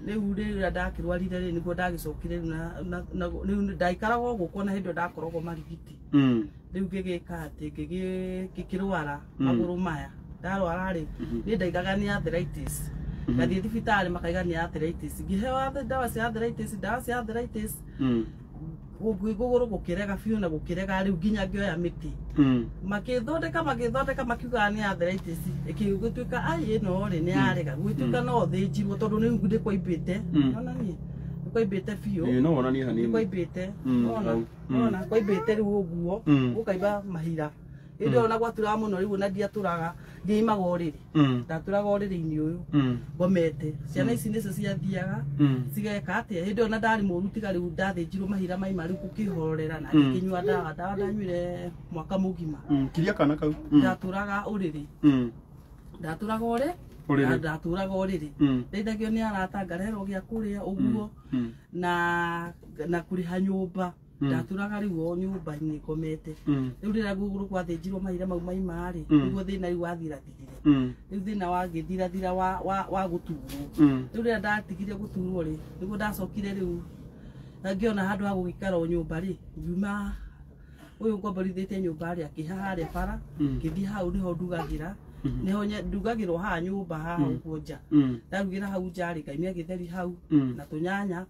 riu rĩrĩa ndakĩrwarire rĩ nĩguo ndagĩcokire riu ndaikaraga guku na hĩndĩ ndakoragwo marigiti riu ngĩgĩka atĩ ngĩkĩrwara magũrũ maya ndarwara rĩ nĩ ndaigaga nĩ arthritis ngathiĩ thibitarĩ makaiga nĩ arthritis ngĩheo ndawa cia arthritis gũgũrũ gũkĩrega biũ na gũkĩrega rĩu nginya ngĩoya mĩtĩ magĩthondeka makiugaga nĩ arthritis ĩgĩtuĩka ai ĩno rĩ nĩ yarega gũtuĩka no thĩnjirwo tondũ nĩ ndĩkũimbĩte ona niĩ ndĩkũimbĩte biũ no ona niĩ hanini ndĩkũimbĩte ona kũimbĩte rĩu ũguo ũkaimba mahira ĩndĩ ona gwaturaga mũno rĩu na ndiatũraga ndiaimaga ũrĩrĩ ndatũraga ũrĩrĩ-inĩ ũyũ ngomete ciana ici nĩcio ciathiaga cigeka atĩa hĩndĩ ona ndarĩ mũru tiga rĩu ndathĩnjirwo mahira maima rĩu gũkĩhorera na ngĩnyua ndawa ndanyuire mwaka mũgima kiria kana kau ndatũraga ũrĩrĩ ndatũraga ũrĩrĩ ndeithagio nĩ arata ngarehero gĩa kũrĩa ũguo na kũrĩha nyũmba ndatũraga rĩu o nyũmba-inĩ ngomete rĩu rĩrĩa gũgũrũ gwathĩnjirwo mahira mau maima-rĩ nĩguo thĩna rĩu wathirathirire rĩu thĩna wagĩthirathira wa gũturwo rĩu rĩrĩa ndatigire gũturwo-rĩ nĩguo ndacokire rĩu ngĩona handũ ha gũgĩikara o nyũmba-rĩ ngiuma ũyũ ngomborithĩtie nyũmba-rĩ akĩha harĩa bara ngĩthiĩ hau nĩho ndugagĩra niho ndugagĩrwo haha nyũmba haha ũguo nja ndarugĩra hau nja-rĩ ngaimia gĩtheri hau na tũnyanya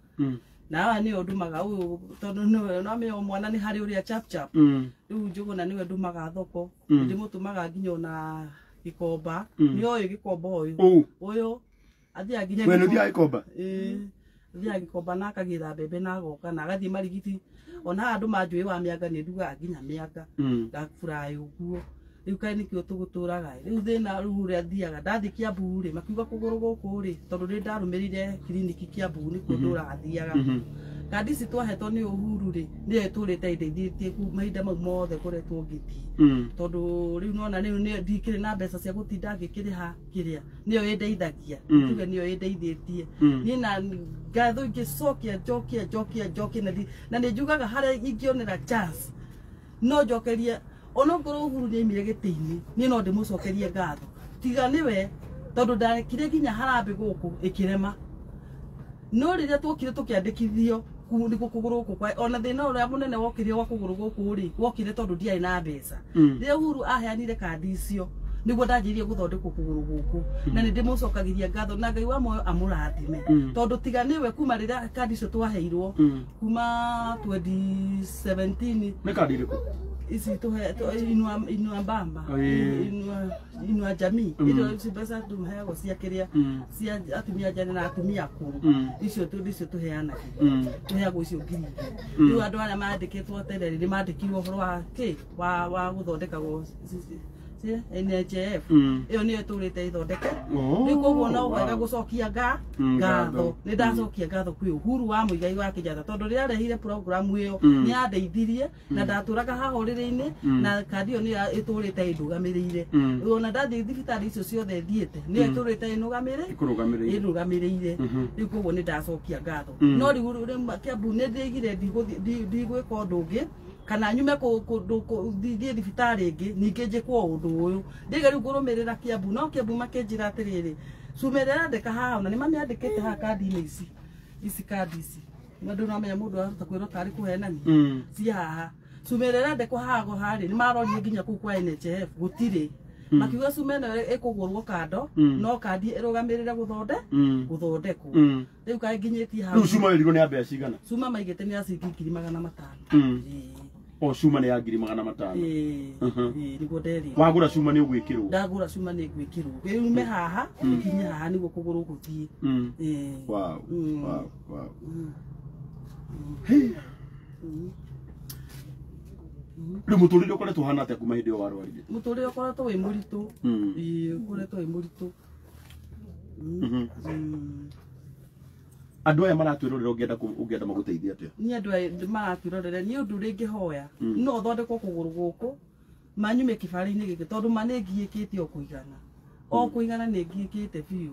na haha nĩyo ndumaga ũyũ tondũ nĩwe mwana nĩ harĩ ũrĩa chap rĩu Njũgũna nĩwe ndumaga thoko ndĩmũtũmaga nginya ona gĩkomba nĩ oĩ gĩkomba ũyũ athiaga nginya athiaga gĩkomba na akagĩra mbembe na agoka na agathiĩ marigiti ona haha andũ manjũĩ wa mĩanga nĩ ndugaga nginya mĩanga ngaburaĩ ũguo rĩu kaĩ nĩkĩo tũgũtũraga rĩu thĩna rĩu ũrĩa thiaga ndathiĩ Kiambu-rĩ makiuga kũgũrũ gũkũ-rĩ tondũ nĩ ndarũmĩrire kiriniki Kiambu nĩkuo ndũraga thiaga kandi ici twahetwo nĩ Uhuru rĩ nĩyo ĩtũrĩte ĩndeithĩtie mahinda mau mothe koretwo ngĩthiĩ tondũ rĩu nona nĩ ndikĩrĩ na mbeca cia gũtinda ngĩkĩrĩha kĩrĩa nĩyo ĩndeithagia tuge nĩyo ĩndeithĩtie niĩ na ngatho ingĩcokia njokie na nĩ njugaga harĩa ingĩonera chance no njokerie onokorwo Uhuru nĩ aimire gĩtĩ-inĩ niĩ no ndĩmũcokerie ngatho tiga nĩwe tondũ ndakire nginya harambĩ gũkũ ĩkĩrema no rĩrĩa twokire tũkĩandĩkithio kũgũrũ gũkũ ona thĩna ũrĩa mũnene wokire wa kũgũrũ gũkũ rĩ wokire tondũ ndiarĩ na mbeca rĩrĩa Uhuru aheanire kandi icio nĩguo ndanjirie gũthondekwo kũgũrũ gũkũ na nĩ ndĩmũcokagĩria ngatho na Ngai wa muoyo amũrathime tondũ tiga nĩwe kuma rĩrĩa kandi icio twaheirwo kuma 2017 nĩ kandi ĩrĩkũ ici inua bamba inua jamii irio mbeca tũheagwo cia kĩrĩa cia atumia njane na atumia akũrũ icio tũheanaga tũheagwo icio ngiri rĩu andũ arĩa mandĩkĩtwo tene nĩ mandĩkirwo ũhoro wa gũthondekagwo NHF iyo niyo turite ithondeke rĩu koguo no wega gũcokia ngatho nĩ ndacokia ngatho kwĩ Uhuru wa Muigai wa Kenyatta tondũ rĩrĩa arehire program ĩyo nĩ andeithirie na ndatũraga haha ũrĩrĩ-inĩ na kandi ĩyo nĩ ĩtũrĩte ĩndũgamĩrĩire ona ndathiĩ thibitarĩ icio ciothe thiĩte nĩ ĩtũrĩte ĩrũgamĩrĩire rĩu koguo nĩ ndacokia ngatho no rĩu Kiambu nĩ ndĩigire ndigwĩka ũndũ ũngĩ kana nyume thiĩ thibitarĩ ĩngĩ ningĩ njĩkwo ũndũ ũyũ ndiga rĩu ngũrũmĩrĩra Kiambu no Kiambu makĩnjĩra atĩrĩrĩ cumĩrĩra ndĩka haha na nĩ mamĩandĩkĩte haha kandi-inĩ ici kandi ici mũndũ no menya mũndũ arahota kwĩrwo tarĩ kũhenania ci haha cumĩrĩra ndĩkwo haha harĩ nĩ marorire nginya kũu kwa NHF gũtirĩ makiuga cume ĩno ĩkũgũrwo kando no kandi ĩrũgamĩrĩre gũthondekwo rĩu kaĩ nginyĩtie hau rĩu cuma ĩrigwo nĩ mbeca cigana cuma maigĩte nĩ ciringi 500 o cuma nĩ ya 500 nĩguo nderire wagũra cuma nĩ ũgwĩkĩrwo ndagũra cuma nĩ gwĩkĩrwo rĩume haha nginya haha nĩguo kũgũrũ gũthiĩ wow rĩu mũtũrĩre ũkoretwo hana atĩa kuma hĩndĩ ĩyo warwarire mũtũrĩre ũkoretwo wĩ mũritũ ũkoretwo wĩ mũritũ andũ aya maratwĩrorera ũngĩenda magũteithia atĩa niĩ andũ aya maratwĩrorera niĩ ũndũ ũrĩa ingĩhoya no thondekwo kũgũrũ gũkũ manyume kĩbarĩ-inĩ gĩkĩ tondũ manĩngiĩkĩte o kũigana nĩ ngiĩkĩte biũ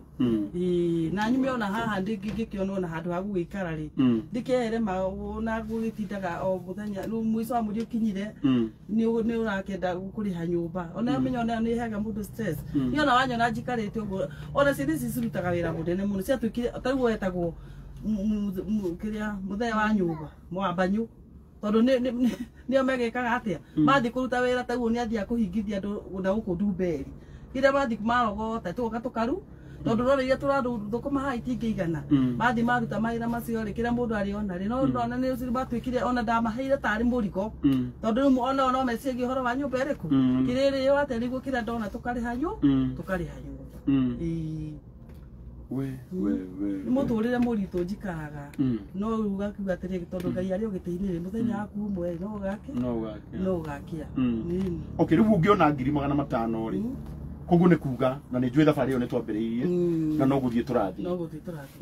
na nyume ona haha ngĩkĩona ona handũ ha gũgĩikara rĩ ndĩkehere na gũgĩtindaga o mũthenya mũico wa mweri ũkinyire nĩ ũrakĩenda kũrĩha nyũmba ona menya ona nĩ heaga mũndũ stress niĩ ona wanyona njikarĩte ũguo ona ciana ici cirutaga wĩra mũnene mũno ciatuĩkire tarĩu wetagwo kĩrĩa mũthenya wa nyũmba mwambanyũ tondũ nĩo megĩkaga atĩa mathiĩ kũruta wĩra taguo nĩ athiaga kũhingithia andũ na gũkũ Ndumberi kĩrĩa mathiĩ marogota tũgoka tũkaru tondũ rore iria tũrathũkũma haha itingĩigana mathiĩ maruta mawĩra macio rĩ kĩrĩa mũndũ arĩona rĩ no ona nĩ matuĩkire ona ndamaheire tarĩ mũrigo tondũ rĩu ona no mecirie ũhoro wa nyũmba ĩrĩkũ kĩrĩrĩo atĩa nĩguo kĩrĩa ndona tũkarĩha nyũmba nĩ mũtũrĩre mũritũ njikaraga no rĩu gakiuga atĩrĩrĩ tondũ Ngai arĩ o gĩtĩ-inĩ rĩ mũthenya waku ũmwe no ũgakĩa okay rĩu ũngĩona 500 rĩ koguo nĩ kuga na nĩ njũĩ thabarĩ ĩyo nĩ twambĩrĩirie na no gũthiĩ tũrathiĩ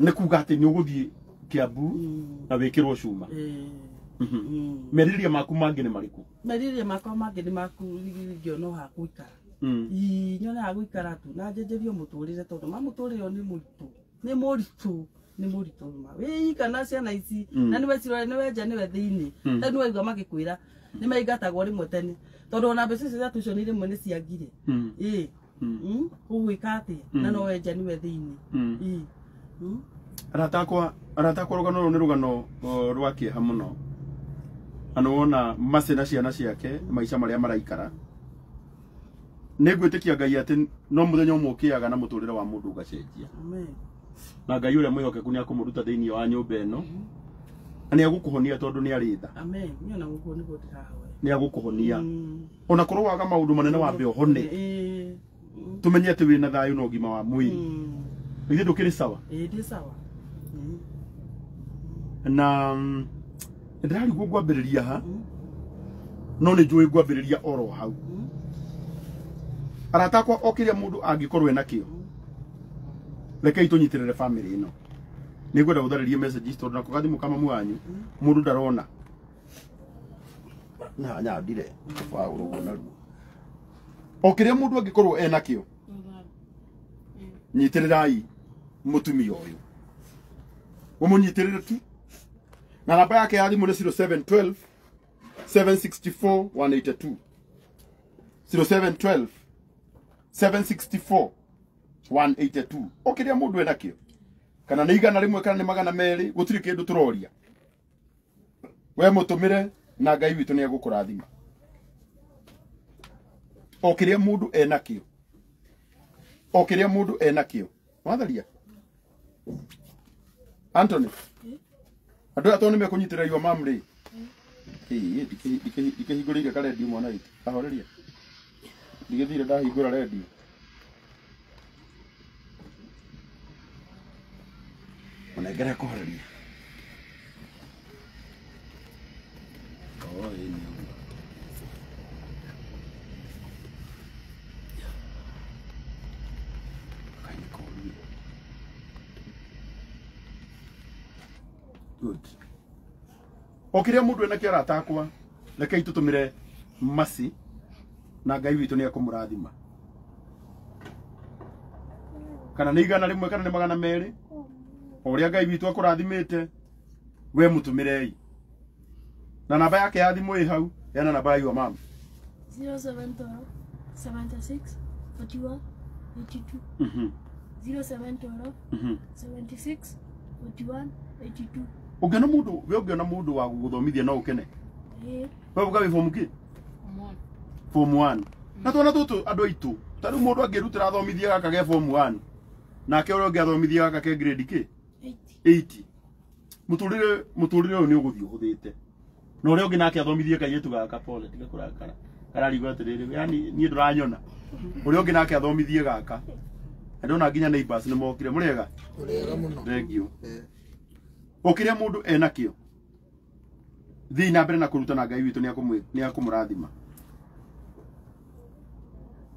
nĩ kuga atĩ nĩ ũgũthiĩ Kiambu na wĩkĩrwo cuma merirĩria maku mangĩ nĩ marĩkũ merirĩria makwa mangĩ nĩ maku ngĩona ha gũikara nyone ha gũikara tu na njenjerio mũtũrĩre tondũ mũtũrĩre nĩ mũritũ wĩika na ciana ici na nĩ wecirore nĩ wenja nĩwe thĩinĩ tondũ nĩ waigua magĩkwĩra nĩ maingatagwo rĩmwe tene tondũ ona mbeca icio cia tuition rĩmwe nĩ ciagire ũgwĩka atĩa na no wenja nĩwe thĩinĩ aratakwa rũgano rũrũ nĩ rũgano rwa kĩeha mũno na wona Mercy na ciana ciake maica marĩa maraikara nĩ ngwĩtĩkia Ngai atĩ no mũthenya ũmwe ũkĩaga na mũtũrĩre wa mũndũ ũgacenjia na Ngai ũrĩa mwĩhokeku nĩ akũmũruta thĩinĩ wa nyũmba ĩno na nĩ agũkũhonia tondũ nĩ arĩ tha nĩ agũkũhonia ona korwo waga maũndũ manene wambe ũhone tũmenye atĩ wĩna thayũ na ũgima wa mwĩrĩ ithe ndũkĩrĩ sawa na ndĩrarigwo ngwambĩrĩria ha no nĩ njũĩ ngwambĩrĩria oro hau aratakwa o kĩrĩa mũndũ angĩkorwo ena kĩo rekei tũnyitĩrĩre bamĩrĩ ĩno Nĩngwenda gũtharĩrie messages tondũ nako gathimu kama mwanyu mũndũ ndarona. Na nyandire wa ũrũgũ na ruo. O kĩrĩa mũndũ angĩkorwo ena kĩo. Nyitĩrĩrai mũtumia ũyũ. Ũmũnyitĩrĩre tu. Na namba yake ya thimũ nĩ 0712 764 182. 0712 764 182. O kĩrĩa mũndũ ena kĩo. Kana nĩ igana rĩmwe kana nĩ magana merĩ gũtirĩ kĩndũ tũroria. We mũtũmĩre na Ngai witũ nĩ egũkũrathima. O kĩrĩa mũndũ ena kĩo. O kĩrĩa mũndũ ena kĩo. Watharia. Anthony. Andũ aya tondũ nĩ mekũnyitĩrĩra your mom rĩ. Ndikĩhingũrĩire karedio mwana witũ. Ahoreria. Ndigĩthire ndahingũra redio. Onengere kũhoreria. Good. O kĩrĩa mũndũ ena kĩo aratakwa, rekei tũtũmĩre masi na Ngai witũ nĩ ekũmũrathima. Kana nĩ igana rĩmwe kana nĩ magana merĩ. O ũrĩa Ngai witũ akũrathimĩte, we mũtũmĩrei. Na namba yake ya thimũ ĩ hau, yana namba ya your mom. 0712 76 41 82. 0712 76 41 82. Ũngĩona mũndũ, we ũngĩona mũndũ wa gũgũthomithia no ũkene. We ũga wĩ form kĩ? Form 1. Na twana tũtũ andũ aitũ, ta rĩu mũndũ angĩrutĩra athomithia gaka ge form 1. Nake ũrĩa ũngĩ athomithia gaka ke grade kĩ? 80. Mũtũrĩre ũyũ nĩ ũgũthiĩ ũhũthĩte. Na ũrĩa ũngĩ nake athomithie kairĩtu gaka pole tiga kũrakara. Kararigwo atĩrĩrĩ, yani niĩ ndũranyona. Ũrĩa ũngĩ nake athomithie gaka. Ndona nginya neighbors nĩ mokire mũrega. Mũrega mũno. Thank you. O kĩrĩa mũndũ ena kĩo. Thiĩ na mbere na kũruta na Ngai witũ nĩ akũmũrathima.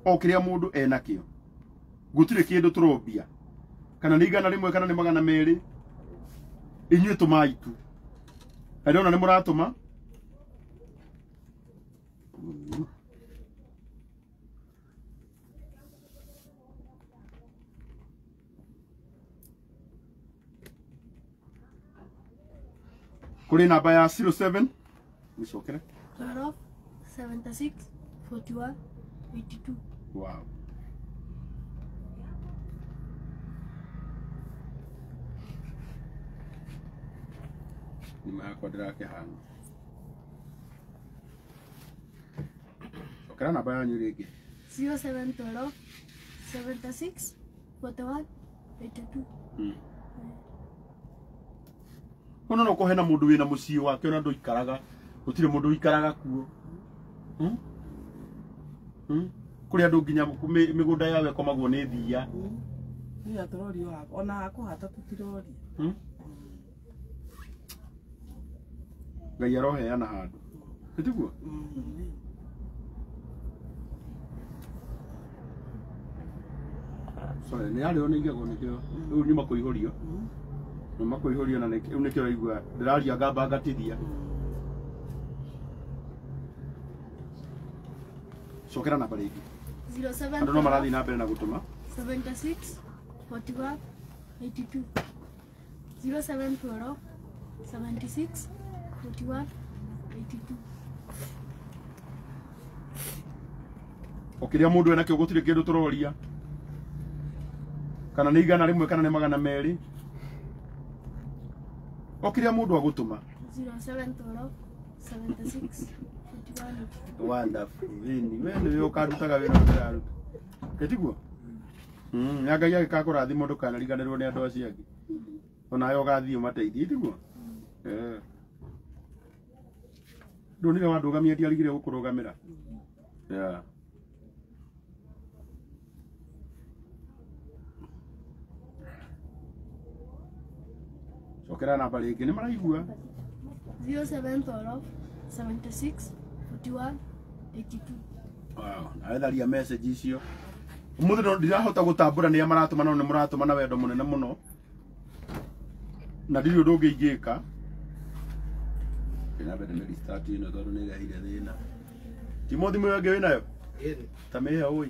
O kĩrĩa mũndũ ena kĩo. Gũtirĩ kĩndũ tũrombia. Kana nĩ igana rĩmwe kana nĩ magana merĩ. Inyuĩ tũmai tu. Ndona nĩ mũratũma. Kuri namba ya 07 Nisokere 12 76 41 82. Wow. Nyuma yakwa ndĩrakĩhana. Okera namba yanyu rĩngĩ. 0712 76 41 82. Kono no kũhe na mũndũ wĩna mũciĩ wake ona ndũikaraga. Gũtirĩ mũndũ ũikaraga kuo. Kũrĩ andũ nginya mĩgũnda yawe komagwo nĩ thia. Nĩ atũrori wako ona akũhata tũtirori. Ngai aroheana handũ. Nĩtiguo? Sorry, nĩ arĩo nĩ igego nĩkĩo. Rĩu nĩ makũihũrio. Nĩ makũihũrio na rĩu nĩkĩo raigua ndĩraria ngamba ngatithia. Cokera namba rĩngĩ. 07 Andũ no marathiĩ na mbere na gũtũma. 76 41 82. 0712 76 41 82. O kĩrĩa mũndũ ena kĩo gũtirĩ kĩndũ tũroria. Kana nĩ igana rĩmwe kana nĩ magana merĩ. O kĩrĩa mũndũ agũtũma. 0712 76 41. Wonderful. Vini, we nĩ ũkarutaga wĩra ũraruta. Ketiguo? Ya Ngai agĩkakũrathima mũndũ kanariganĩrwo nĩ andũ acio angĩ. Ona yo gathiĩ ũmateithie, tiguo? Ndonire wandũgamia ndiarigire gũkũrũgamĩra. Yeah. Cokera namba rĩngĩ nĩ maraigua. 0712 76 41 82. Wow, nawe tharia message icio. Ũmũthĩ no ndirahota gũtambũra nĩ maratũma no nĩ mũratũma na wendo mũnene mũno. na ndirĩ ũndũ ũngĩ ingĩka ina bende nĩ restart ino tondũ nĩ gahire thĩna timo thimũ ĩyo ĩngĩ wĩnayo ta mĩhe ũi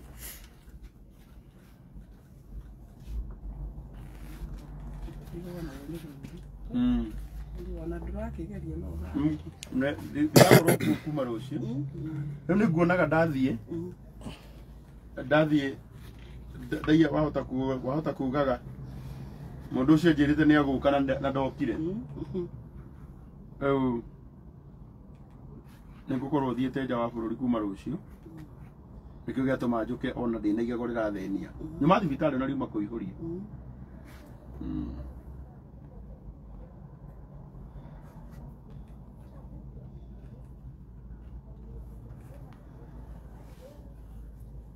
Wana ndũrakĩgeria no ndĩrakorwo kuma rũciũ rĩu nĩ nguonaga ndathiĩ ndaia wahota kugaga mũndũ ũcio njĩrĩte nĩ agũka na ndokire rĩu nĩ ngũkorwo thiĩte nja wa bũrũri kuma rũciũ nĩkĩo gĩatũma njũke ona ndĩna igego rĩrathĩnia nyuma thibitarĩ na riuma kũihũria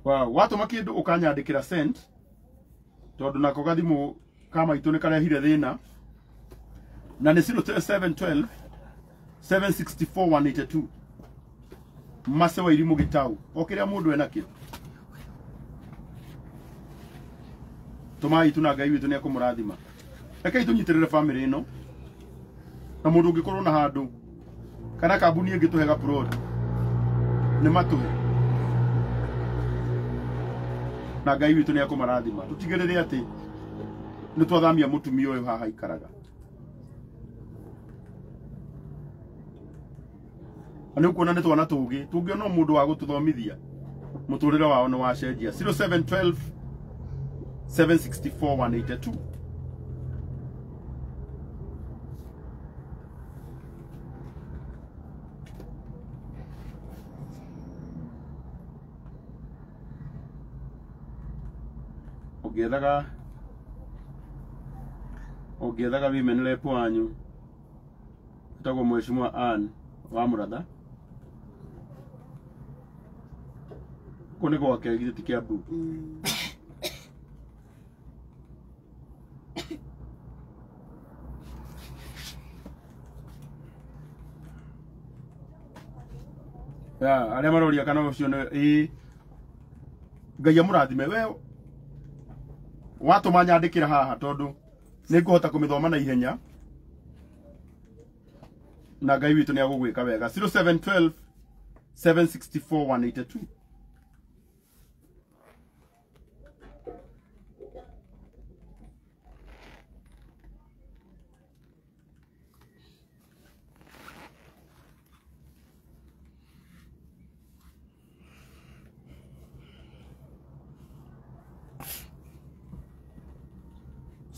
watũma kĩndũ ũkanyandĩkĩra send tondũ nako gathimũ ka maitũ nĩ karehire thĩna na nĩ 0712 764 182 Mase wa Irimũ Gĩtaũ o kĩrĩa mũndũ enakĩo tũmai tuna Ngai witũ nĩ ekũmũrathima rekei tũnyitĩrĩre famĩlĩ ĩno na mũndũ ũngĩkorwo na handũ kana kambuni ĩngĩtũhe ga plot nĩ matũhe na Ngai witũ nĩ ekũmũrathima tũtigĩrĩre atĩ nĩ twathamia mũtumia ũyũ haha ikaraga nĩ ũkuona nĩ twana tũgĩ tũngĩona mũndũ wa gũtũthomithia mũtũrĩre wao nĩ wacenjia 0712 764 182 ũngĩethaga women rep wanyu ũtagwo Mheshimiwa Ann wa Mũratha kũnĩ gwake githĩ ti Kĩambu arĩa maroria kana ũcio nĩ Ngai amũrathime we watũma nyandĩkĩra haha tondũ nĩ ngũhota kũmĩthoma na ihenya na Ngai witũ nĩ agũgwĩka wega 0712 764 182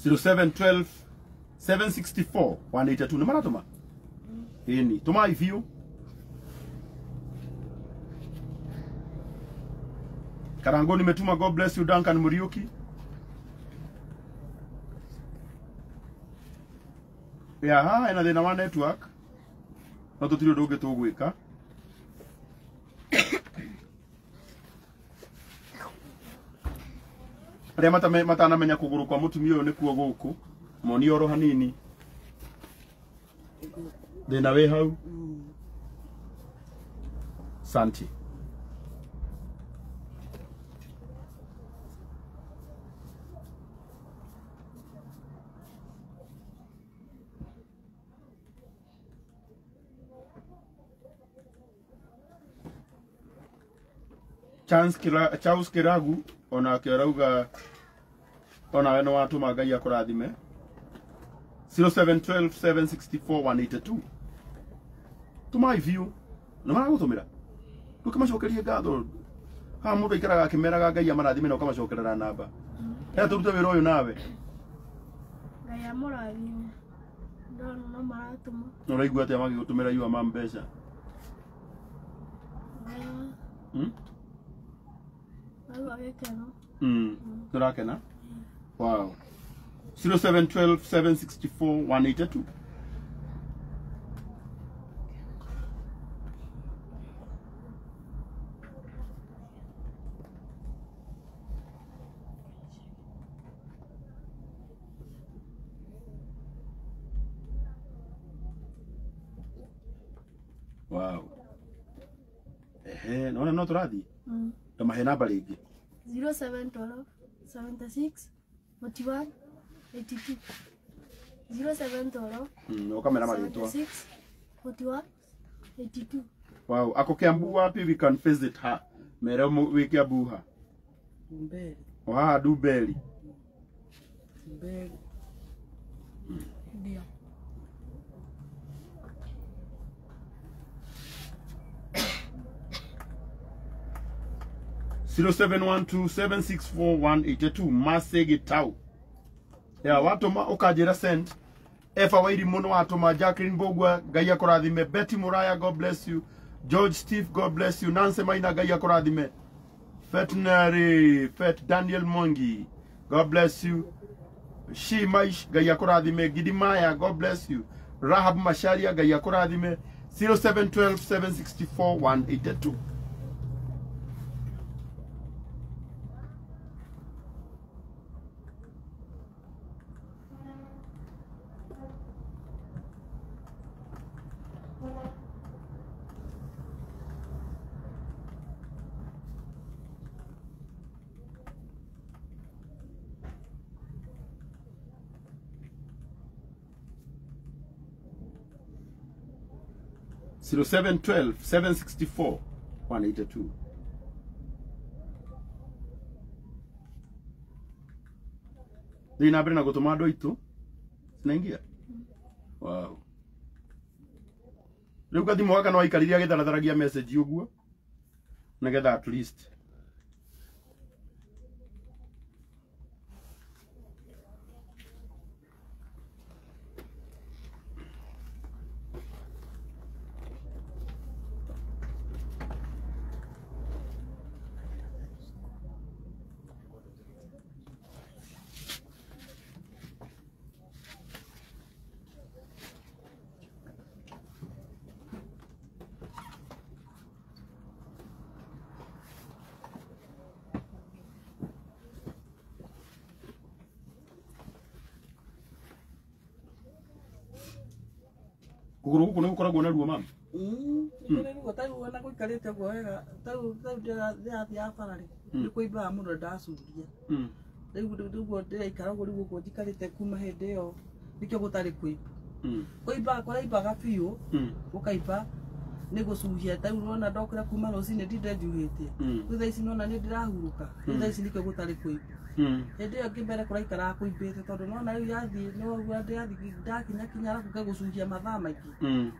0712 764 182 nĩ maratũma ĩni tũmai biũ Karango nimetuma God bless you Duncan Muriuki ena thĩna wa network no tũtirĩ ũndũ ũngĩ tũgwĩka arĩa matanamenya kũgũrũ kwa mũtumia ũyũ nĩkuo gũkũ moni oro hanini thĩna wĩ hau santi Charles Kiragu ona akĩrauga ona we no watũma Ngai akũrathime 0712 764 182 tũmai biũ nĩ maragũtũmĩra ndũkĩmacokerie ngatho haha mũndũ aikaraga akĩmeraga Ngai amarathime na ũkamacokerera namba tũrute wĩra ũyũ nawe Ngai amũrathime ndona no maratũma ũraigua atĩa magĩgũtũmĩra yua ma mbeca turakena wow 0712 764 182 wow naona no turathi tamahe namba rĩngĩ 0712 76 41 82 0712 Ukamera marĩtwa. 76 41 82. Wow, ako Kiambu wapi we can visit her. Mere we Kiambu ha. Mbele. Oha Dubeli. Mbele. Ndio. Zero 712-764-182 Masege Tau. Ya watoma ukajira send. Efa wairi muno watoma Jacqueline Bogwa Gaya Koradime, Betty Muraya, God bless you. George Steve, God bless you. Nancy Maina Gaya Koradime. Fetnary, Fet Daniel Mongi, God bless you. She Maish Gaya Koradime, Gidimaya, God bless you. Rahab Masharia Gaya Koradime. 0712-764-182. Zero 712-764-182. Dina abena gutuma ndo itu. Sinaingia. Wow. Riu gathimo gaka no ikariria githaratharagia message uguo. Nagetha at least. Kuguru guku nigukoragwo na ruo mama. Niguo taruo na guikarite guo wega. Taru ndirathia barari. Ndikuimba muno ndacuria. Niguo ndiraikara guo njikarite kuma hindi iyo. Nikio gutari kuimba. Kuimba kwaimbaga biu. Ukaimba nigucuria taru nona ndokira kuma rucini ndinde njuhite. Thutha ici nona ni ndirahuruka. Thutha ici nikio gutari kuimba. Hindi iyo ngimbere kuraikara kuimbite tondu nona riu yathii no ndathi ndakinya arabu ngagucuria mathaa maingi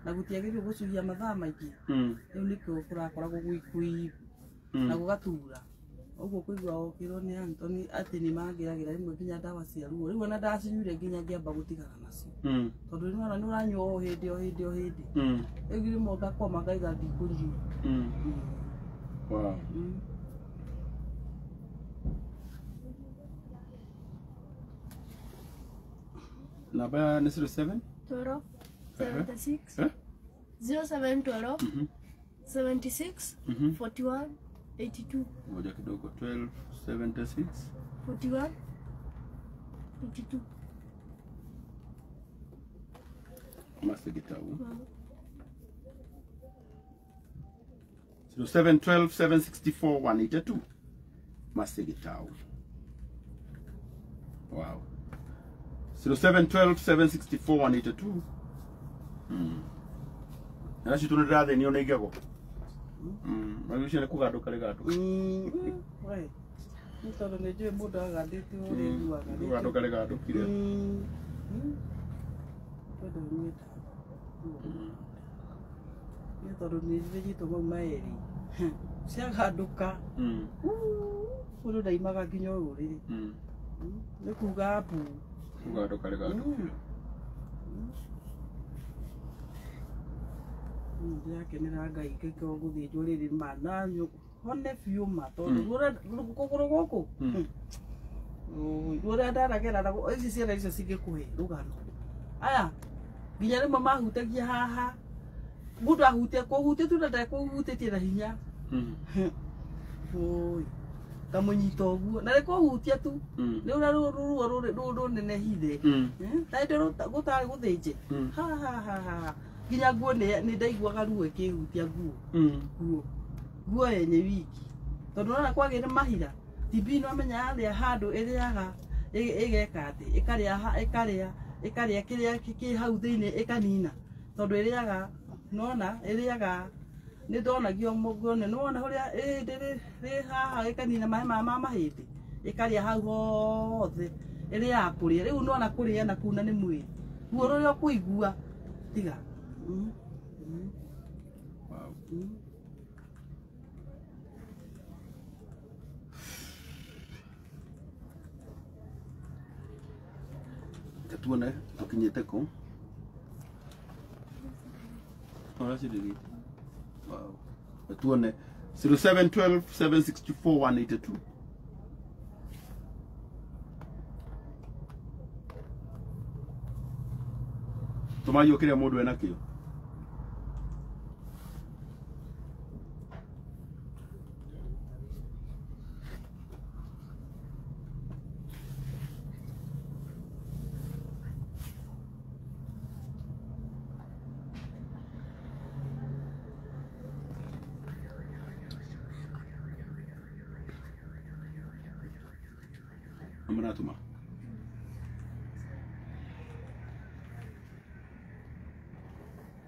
na gutiagithio gucuria mathaa maingi riu nikio kurakoragwo gwikuibu na gugatura uguo kuigua okirwo ni Anthony ati ni mangiragira rimwe nginya ndawa cia ruo riu ona ndacinyuire nginya ngiamba gutigana nacio tondu nona ni uranyua o hindi egire mo ngakoma ngaiga ndikuriu. Wow. Namba ni 07 12 76 0712 76 41 82. Ngoja kidogo 12 76 41 82. Masege Tau. 0712-764-182 Masege Tau. Wow. 0712-764-182. Nasi tunadade ni onegego. Magusha ne kugaduka legaduka. Right. Nitoro neje muda agadete ori duaga. Kugaduka legadukire. Todo nyita. Nitoro neje jito mo maeri. Ciagaduka. Uru ndaimaga nginya uriri. Ni kuga apu. Kugaduka legadukire. Ndiakenera Ngai ngĩkĩo gũthĩnjwo rĩrĩ mana hone biũ ma tondũ kũgũrũ gũkũ ũrĩa ndaragera na ici ciana icio cingĩkũhe rũgano aya nginya rĩmwe mahutagia haha mũndũ ahutia kũhutia tu ndekũhutĩtie na hinya oi kamũnyita ũguo na rĩkũhutia tu nĩ ũrĩa ruo rũnenehire na indo gũtarĩ gũthĩnje ha nginya nguo ni ndaiguaga ruo ikihutia nguo yenye wiki tondu nona kwagire mahira tibi no amenya aria handu iriaga igeka ati ikaria ĩkarĩa kĩrĩa kĩ hau thĩinĩ ĩkanina tondũ ĩrĩaga nona ĩrĩaga nĩ ndonagio mũguone nona ũrĩa rĩ haha ĩkanina maĩ ma mahĩndĩ ĩkarĩa hau hothe ĩrĩaga kũrĩa rĩu nona kũrĩa na kuna nĩ mwĩrĩ guo rũrĩa ũkũigua tiga tuone tukinyite ku ora sidiki wow tuone 0712 764 182 tumayo kile mundu ena kio Amanatuma.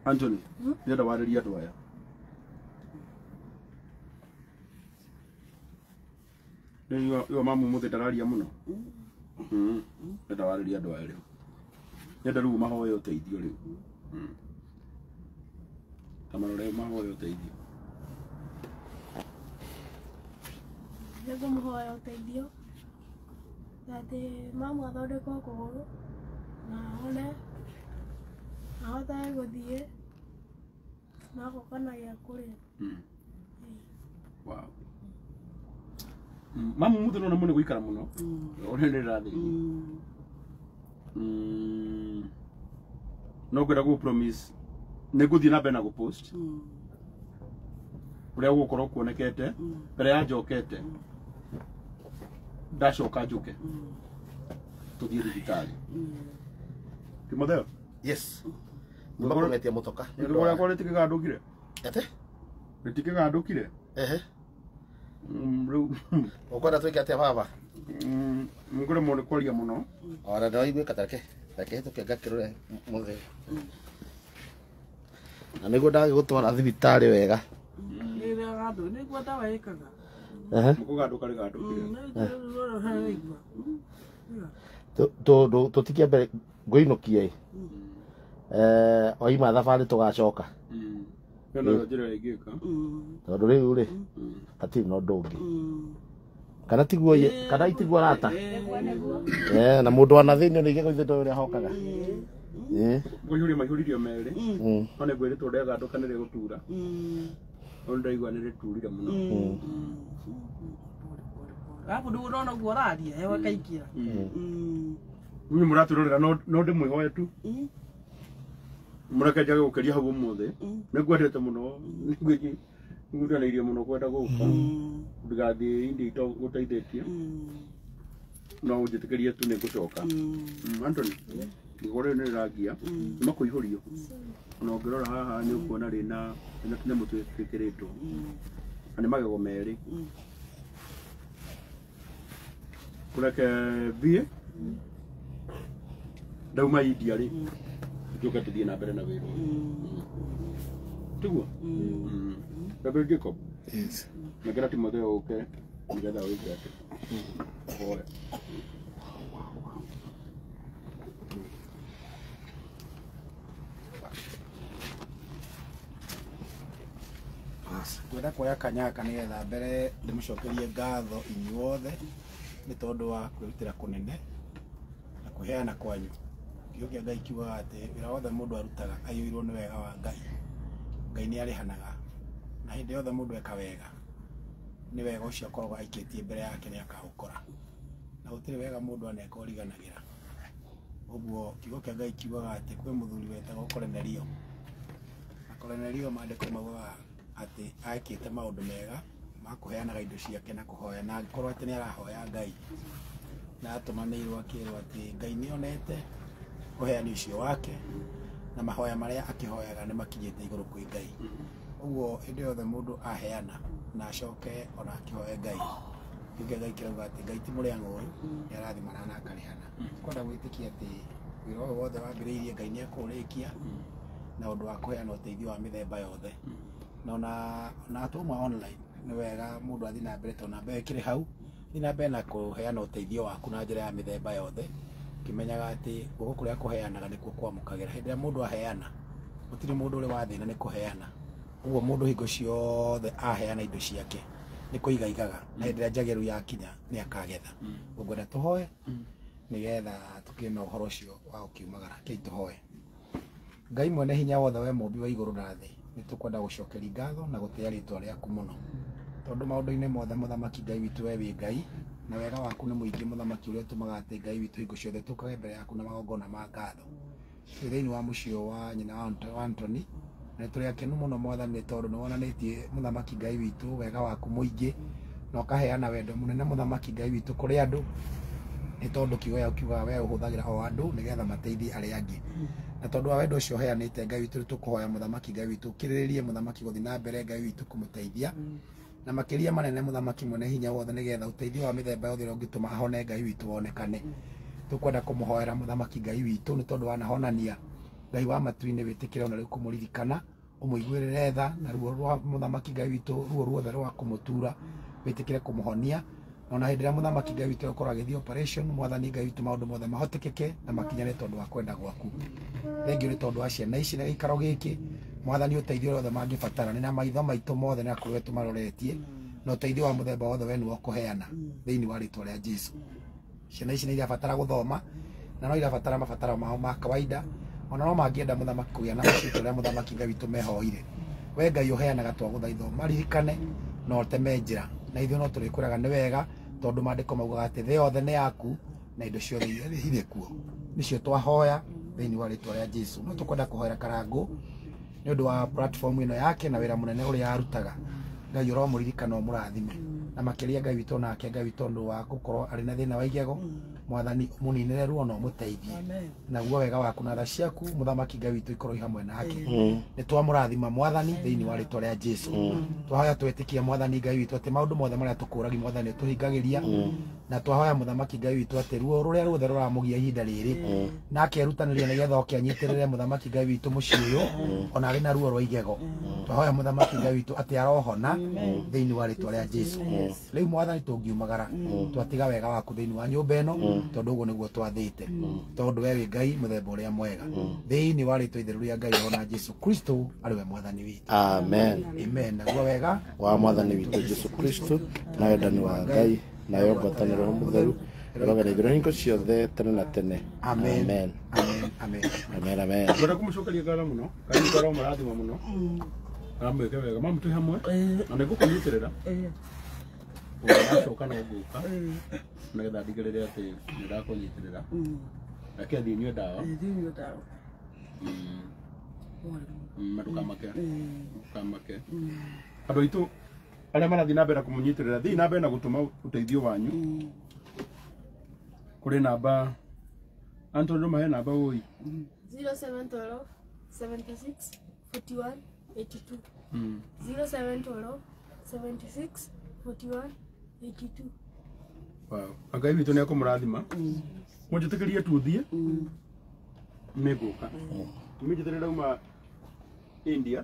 Anthony, nenda warĩria andũ aya. Nĩyo mamu mũthĩ ndararia mũno. Nenda warĩria andũ aya rĩu. Nenda rĩu mahoye ũteithio rĩu. Tamarore mahoye ũteithio. Nĩguo mũhoya ũteithio. Atĩ mamu athondekwo kũgũrũ na one ahote gũthiĩ na gũkona gĩa kũrĩa. Wow. Mamu mũthĩ nona mũno gũikara mũno. Ũrĩa ndĩrathiĩ. No ngwenda gũ promise nĩngũthiĩ na mbere na gũ post. Ũrĩa gũkorwo kuonekete mbere ya njokete. Ndacoka njuke tuthie thibitari Timotheo yes nimakometia mutoka ndio wala kwa letike gandukire ate letike gandukire ukwenda twike ate baba ngore mone kwaria muno ora ndio igwe katake take tukenga kirore muthe na niguo ndagigutwara thibitari wega nĩrĩa gandu nĩguo ndawa ĩkaga mukuganduka rigandukire tutikie mbere ngũinũkie oima thabarĩ tũgacoka no njĩra ĩngĩka tondũ rĩu rĩ hatirĩ na ũndũ ũngĩ kana tiguo kana itiguo rata na mũndũ wana thĩinĩ nĩ igego ithuĩ ũrĩa hokaga ngũihũria maihũririo merĩ no nĩngwĩrĩtwo ndeganduka nĩrĩ gũtura no ndaigua nĩrĩ turire mũno Hapo ndio unaona guoraria hewa kaikira. Mimi muraturorera no ndimwihoye tu. Murakajaga gukaria hau umuthi. Nĩngwendete mũno. Ngũdanairie mũno kwenda gũka. Ndigathie indi ito gũteithĩtie. No ũnjĩtĩkĩrie tu nĩngũcoka. Anthony. Ngore nĩ rangia. Nĩmakũihũrio. Na ũngĩrora haha nĩ ũkuona rĩna nyamũ twĩkĩrĩtwo. Na nĩ magego merĩ. Kureke thie ndauma India ri tuka tuthie na mbere na wĩra tiguo David Jacob yes nĩngera Timotheo ũke nĩgetha wĩke atĩ oya kwenda kuoya kanyaka nĩgetha mbere ndĩmũcokerie ngatho inyuothe nĩ tondũ wa kwĩrutĩra kũnene na kũheana kwanyu. Kiugo kĩa Ngai kiugaga atĩ wĩra wothe mũndũ arutaga aiyũirwo nĩ wega wa Ngai. Ngai nĩ arĩhanaga na hĩndĩ yothe mũndũ eka wega nĩ wega ũcio akoragwo aikĩtie mbere yake nĩ akaũkora na gũtirĩ wega mũndũ aneka ũriganagĩra. Ũguo kiugo kĩa Ngai kiugaga atĩ kwĩ mũthuri wetagwo Kornelio na Kornelio maandĩko maugaga atĩ akĩte maũndũ mega makũheanaga indo ciake na kũhoya na angĩkorwo atĩ nĩ arahoya Ngai na atũmanĩirwo akĩrwo atĩ Ngai nĩ onete ũheani ũcio wake na mahoya marĩa akĩhoyaga nĩ makinyĩte igũrũ kwĩ Ngai. Ũguo hĩndĩ yothe mũndũ aheana na acoke ona akĩhoya Ngai kiugo Ngai kirauga atĩ Ngai ti mũrĩa ng'ũũ nĩ arathimana na akarĩhana. Kwenda gwĩtĩkia atĩ wĩra ũyũ wothe wambĩrĩirie Ngai nĩ ekũũrĩkia na ũndũ wa kũheana ũteithio wa mĩthemba yothe. Na ona tuma online nĩ wega mũndũ athiĩ na mbere tondũ namba ĩyo ĩkĩrĩ hau, thiĩ na mbere na kũheana ũteithio waku na njĩra ya mĩthemba yothe, ũkĩmenyaga atĩ gũkũ kũrĩa kũheanaga nĩkuo kwamũkagĩra. Hĩndĩ ĩrĩa mũndũ aheana, gũtirĩ mũndũ ũrĩ wathĩna nĩ kũheana. Ũguo mũndũ hingo ciothe aheana indo ciake nĩ kũigaigaga, na hĩndĩ ĩrĩa njagĩrĩru yakinya nĩ akagetha. Ngwenda tũhoe nĩgetha tũkĩrĩ na ũhoro ũcio wa gũkiumagara. Kĩi tũhoe. Ngai mwene hinya wothe, we mũmbi wa igũrũ na thĩ, nĩ tũkwenda gũcokeria ngatho na gũtĩĩa rĩĩtwa rĩaku mũno, tondũ maũndũ-inĩ mothe mũthamaki Ngai witũ we wĩ Ngai, na wega waku nĩ mũingĩ mũthamaki, ũrĩa ũtũmaga atĩ Ngai witũ hingo ciothe tũkage mbere yaku na magongona ma ngatho. Twĩ thĩinĩ wa mũciĩ wa nyina wa Antony, na tũrĩ akenu mũno Mwathani, tondũ nĩ wonanĩtie mũthamaki Ngai witũ wega waku mũingĩ, na ũkaheana wendo mũnene mũthamaki Ngai witũ kũrĩ andũ, nĩ tondũ kiugo gĩaku kiugaga we ũhũthagĩra o andũ nĩgetha mateithie arĩa angĩ. Na tondũ wa wendo ũcio ũheanĩte Ngai witũ, tũkũhoya mũthamaki Ngai witũ ũkirĩrĩrie mũthamaki gũthiĩ na mbere Ngai witũ kũmũteithia, na makĩria manene mũthamaki mwene hinya wothe, nĩgetha ũteithio wa mĩthemba yothe ũrĩa ũngĩtũma ahone Ngai witũ wonekane. Tũkwenda kũmũhoera mũthamaki Ngai witũ, nĩ tondũ wanahonania Ngai wa matu-inĩ, wĩtĩkĩre ona rĩu kũmũririkana, ũmũiguĩrĩre tha, na ruo rwa mũthamaki Ngai witũ, ruo ruothe rwa kũmũtura, wĩtĩkĩre kũmũhonia. Ona hĩndĩ ĩrĩa mũthamaki Ngai witũ ũkorwo agĩthiĩ operation, Mwathani Ngai witũ maũndũ mothe mahotekeke na makinyane tondũ wa kwenda gwaku. Thengio nĩ tondũ wa ciana ici na gĩikaro gĩkĩ, Mwathani ũteithio wothe mangĩbatara, nĩ na maitho maitũ mothe na kũrĩa tũmaroretie, na ũteithio wa mũthemba wothe we nĩwe ũkũheana thĩinĩ wa rĩĩtwa rĩa Jesũ. Ciana ici nĩ irabatara gũthoma, na no irabatara mabataro mao ma kawaida, ona no mangĩenda mũthamaki kũgĩa na macito ũrĩa mũthamaki Ngai witũ mehoire. We Ngai ũheanaga twagũthaitha maririkane na ũteme njĩra, na ithuĩ no tũrĩkwĩraga nĩ wega, tondũ maandĩko maugaga atĩ thĩ yothe nĩ yaku na indo ciothe iria irĩ kuo. Nĩcio twahoya thĩinĩ wa rĩĩtwa rĩa Jesũ. No tũkwenda kũhoera Karangũ nĩ ũndũ wa platform ĩno yake na wĩra mũnene ũrĩa arutaga. Ngai ũromũririkana ũmũrathime, na makĩria Ngai witũ nake Ngai witũ ũndũ wa gũkorwo arĩ na thĩna wa igego, Mwathani mũninĩre ruo na ũmũteithie. Naguo wega waku na tha ciaku mũthamaki Ngai witũ ikorwo hamwe nake. Nĩ twamũrathima Mwathani thĩinĩ wa rĩĩtwa rĩa Jesũ. Twahoya twĩtĩkia Mwathani Ngai witũ atĩ maũndũ mothe marĩa tũkũũragia Mwathani ũtũhingagĩria, na twahoya mũthamaki Ngai witũ atĩ ruo rũrĩa ruothe rũramũgia ihinda rĩrĩ, nake erutanĩria nĩgetha oke anyitĩrĩre mũthamaki Ngai witũ mũciĩ ũyũ ona arĩ na ruo rwa igego. Twahoya mũthamaki Ngai witũ atĩ arohona thĩinĩ wa rĩĩtwa rĩa Jesũ. Rĩu Mwathani tũngiumagara, twatiga wega waku thĩinĩ wa nyũmba ĩno, tondũ ũguo nĩguo twathĩte, tondũ we wĩ Ngai mũthemba ũrĩa mwega, thĩinĩ wa rĩĩtwa itherũ rĩa Ngai ona Jesũ Kristo arĩ we Mwathani witũ. Amen. Amen. Naguo wega wa Mwathani witũ Jesũ Kristo na wendani wa Ngai na yo ngwatanĩro mũtheru ĩrogere igũrũ hingo ciothe tene na tene. Amen. Amen. Amen. Amen. Amen. Ngwenda kũmũcokeria ngatho mũno, Ngai ngoro mũrathima mũno, amwĩke wega, mamu twĩ hamwe na nĩngũkũnyitĩrĩra ũgacoka no ngũka nĩgetha ndigĩrĩre atĩ nĩndakũnyitĩrĩra, reke thiĩ nyue ndawa na ndũkamake. Andũ aitũ arĩa marathiĩ na mbere kũmũnyitĩrĩra, thiĩ na mbere na gũtũma ũteithio wanyu kũrĩ namba Antony, mahe namba ũi 0712 76 41 82 0712 76 41 82. Wow. Ngai witũ nĩ akũmũrathima, mũnjĩtĩkĩrie tũthiĩ nĩngũka, mũnjĩtĩkĩrie uma India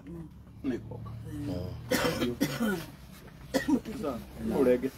nĩngũka. Urenge